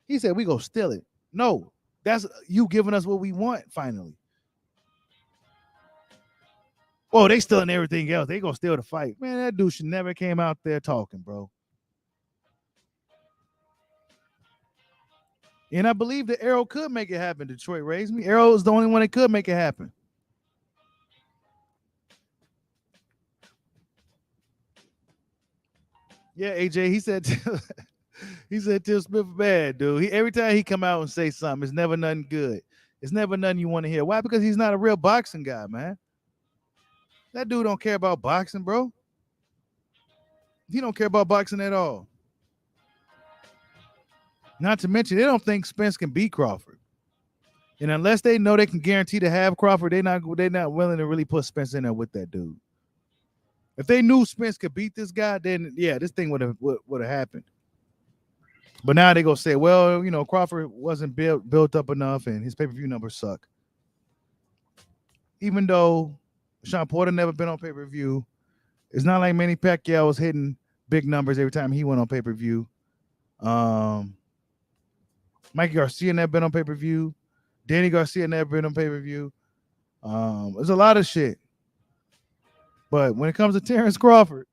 S1: He said we go steal it. No, that's you giving us what we want finally. Oh, they stealing everything else. They gonna steal the fight. Man, that dude should never came out there talking, bro. And I believe that Errol could make it happen. Detroit raised me. Errol is the only one that could make it happen. Yeah, AJ, he said Tim Smith bad, dude. Every time he come out and say something, it's never nothing good. It's never nothing you want to hear. Why? Because he's not a real boxing guy, man. That dude don't care about boxing, bro. He don't care about boxing at all. Not to mention, they don't think Spence can beat Crawford. And unless they know they can guarantee to have Crawford, they're not willing to really put Spence in there with that dude. If they knew Spence could beat this guy, then yeah, this thing would have happened. But now they go say, well, Crawford wasn't built up enough, and his pay-per-view numbers suck. Even though Sean Porter never been on pay-per-view, it's not like Manny Pacquiao was hitting big numbers every time he went on pay-per-view. Mikey Garcia never been on pay-per-view. Danny Garcia never been on pay-per-view. There's a lot of shit. But when it comes to Terrence Crawford,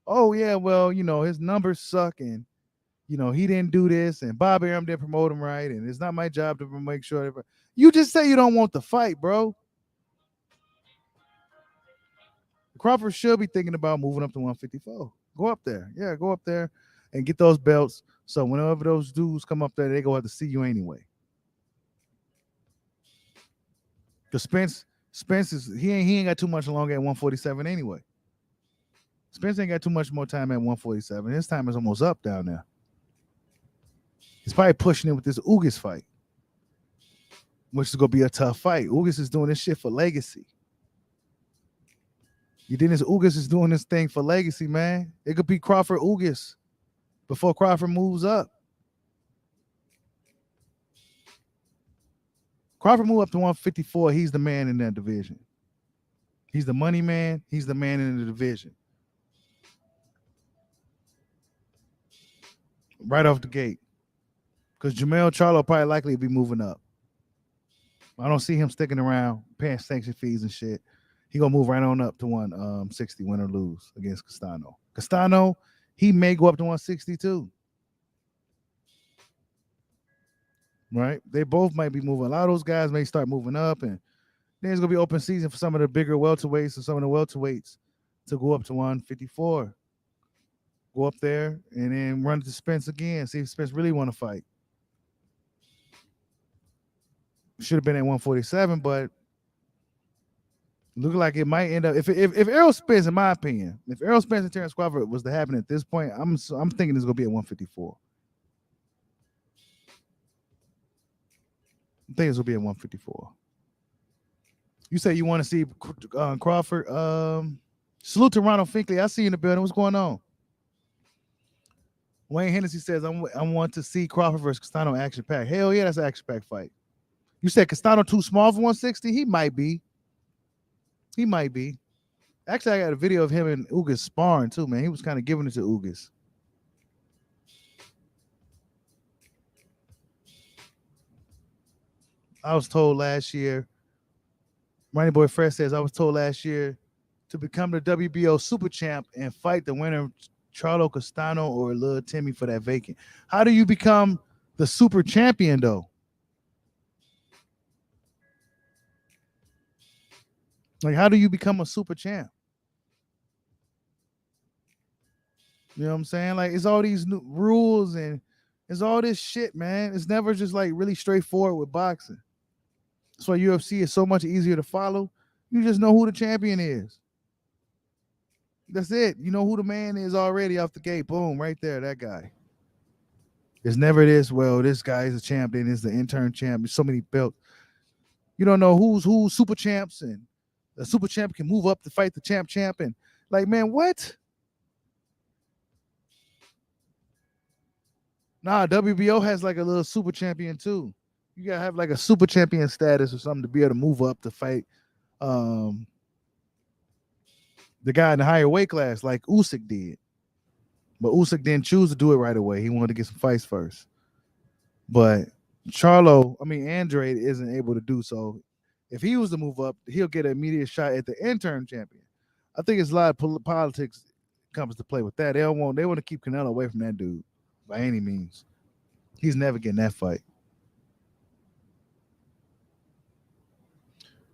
S1: oh yeah, well, his numbers suck, and he didn't do this, and Bob Arum didn't promote him right, and it's not my job to make sure. You just say you don't want the fight, bro. Crawford should be thinking about moving up to 154. Go up there. Yeah, go up there and get those belts. So whenever those dudes come up there, they go have to see you anyway. Because Spence he ain't got too much longer at 147 anyway. Spence ain't got too much more time at 147. His time is almost up down there. He's probably pushing it with this Ugas fight, which is gonna be a tough fight. Ugas is doing this shit for legacy. You think this Ugas is doing this thing for legacy, man? It could be Crawford Ugas before Crawford moves up. Crawford move up to 154. He's the man in that division. He's the money man. He's the man in the division. Right off the gate. Because Canelo and Charlo probably likely to be moving up. I don't see him sticking around, paying sanction fees and shit. He gonna move right on up to 160, win or lose against Castano. Castano, he may go up to 160 too. Right? They both might be moving. A lot of those guys may start moving up, and then it's gonna be open season for some of the bigger welterweights and some of the welterweights to go up to 154. Go up there and then run to Spence again. See if Spence really want to fight. Should have been at 147, but Look like it might end up if Errol Spence, in my opinion, if Errol Spence and Terrence Crawford was to happen at this point, I'm thinking it's gonna be at 154. I think it's gonna be at 154. You say you want to see Crawford? Salute to Ronald Finkley. I see you in the building. What's going on? Wayne Hennessy says I want to see Crawford versus Castano action pack. Hell yeah, that's an action pack fight. You said Castano too small for 160? He might be. He might be. Actually, I got a video of him and Ugas sparring too, man. He was kind of giving it to Ugas. I was told last year, Ronnie Boy Fred says, I was told last year to become the WBO super champ and fight the winner of Charlo Castano or Lil Timmy for that vacant. How do you become the super champion, though? Like, how do you become a super champ? You know what I'm saying? Like, it's all these new rules and it's all this shit, man. It's never just like really straightforward with boxing. That's why UFC is so much easier to follow. You just know who the champion is. That's it. You know who the man is already off the gate. Boom, right there, that guy. It's never this, well, this guy is a champion, is the intern champ. There's so many belts. You don't know who's super champs, and the super champ can move up to fight the champ and like, man, what? Nah, WBO has like a little super champion too. You gotta have like a super champion status or something to be able to move up to fight the guy in the higher weight class, like Usyk did. But Usyk didn't choose to do it right away. He wanted to get some fights first. But Andrade isn't able to do so. If he was to move up, he'll get an immediate shot at the interim champion. I think it's a lot of politics comes to play with that. They want to keep Canelo away from that dude by any means. He's never getting that fight.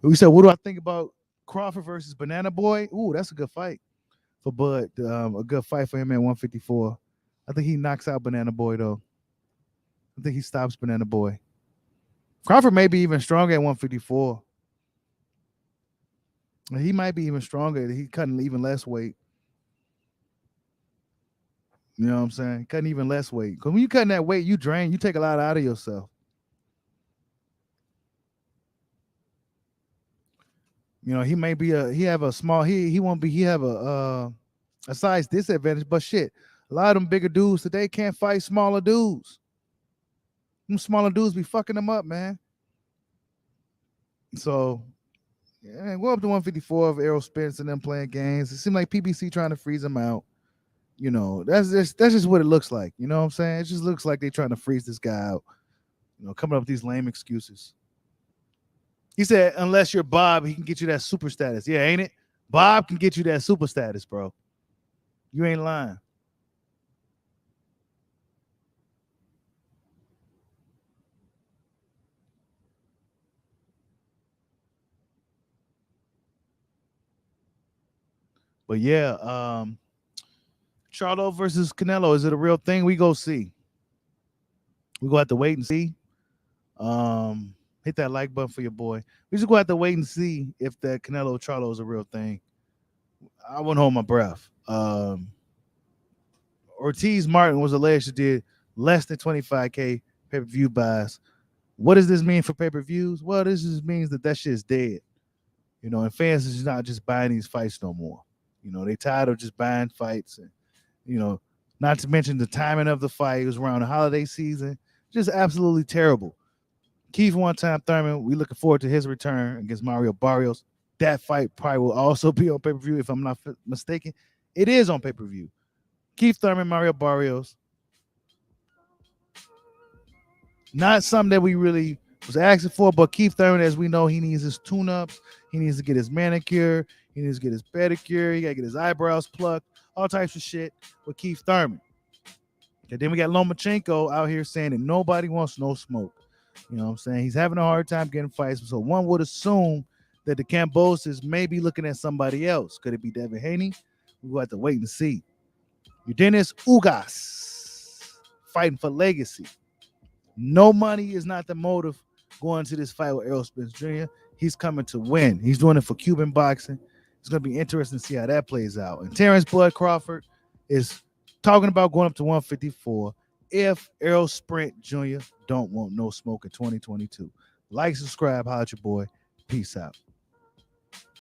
S1: We said, what do I think about Crawford versus Banana Boy? Ooh, that's a good fight for Bud. A good fight for him at 154. I think he knocks out Banana Boy, though. I think he stops Banana Boy. Crawford may be even stronger at 154. He might be even stronger. He's cutting even less weight. You know what I'm saying? Cutting even less weight. Because when you cutting that weight, you drain. You take a lot out of yourself. You know, he may be he have a size disadvantage, but shit, a lot of them bigger dudes today can't fight smaller dudes. Them smaller dudes be fucking them up, man. So, yeah, go up to 154 of Errol Spence and them playing games. It seemed like PBC trying to freeze them out. You know, that's just what it looks like. You know what I'm saying? It just looks like they're trying to freeze this guy out. You know, coming up with these lame excuses. He said, unless you're Bob, he can get you that super status. Yeah, ain't it? Bob can get you that super status, bro. You ain't lying. But yeah, Charlo versus Canelo, is it a real thing? We go see. We go have to wait and see. Hit that like button for your boy. We just go have to wait and see if that Canelo Charlo is a real thing. I wouldn't hold my breath. Ortiz Martin was alleged to did less than 25K pay-per-view buys. What does this mean for pay-per-views? Well, this just means that shit is dead. You know, and fans is not just buying these fights no more. You know, they tired of just buying fights, and you know, not to mention the timing of the fight. It was around the holiday season. Just absolutely terrible. Keith one time Thurman, we looking forward to his return against Mario Barrios. That fight probably will also be on pay-per-view if I'm not mistaken. It is on pay-per-view. Keith Thurman, Mario Barrios. Not something that we really was asking for, but Keith Thurman, as we know, he needs his tune-ups. He needs to get his manicure. He needs to get his pedicure. He got to get his eyebrows plucked. All types of shit with Keith Thurman. And then we got Lomachenko out here saying that nobody wants no smoke. You know what I'm saying? He's having a hard time getting fights. So one would assume that the Camboses may be looking at somebody else. Could it be Devin Haney? We'll have to wait and see. Dennis Ugas fighting for legacy. No money is not the motive going to this fight with Errol Spence Jr. He's coming to win. He's doing it for Cuban boxing. It's going to be interesting to see how that plays out. And Terrence Bud Crawford is talking about going up to 154 if Errol Sprint Jr. don't want no smoke in 2022. Like, subscribe, holla at your boy. Peace out.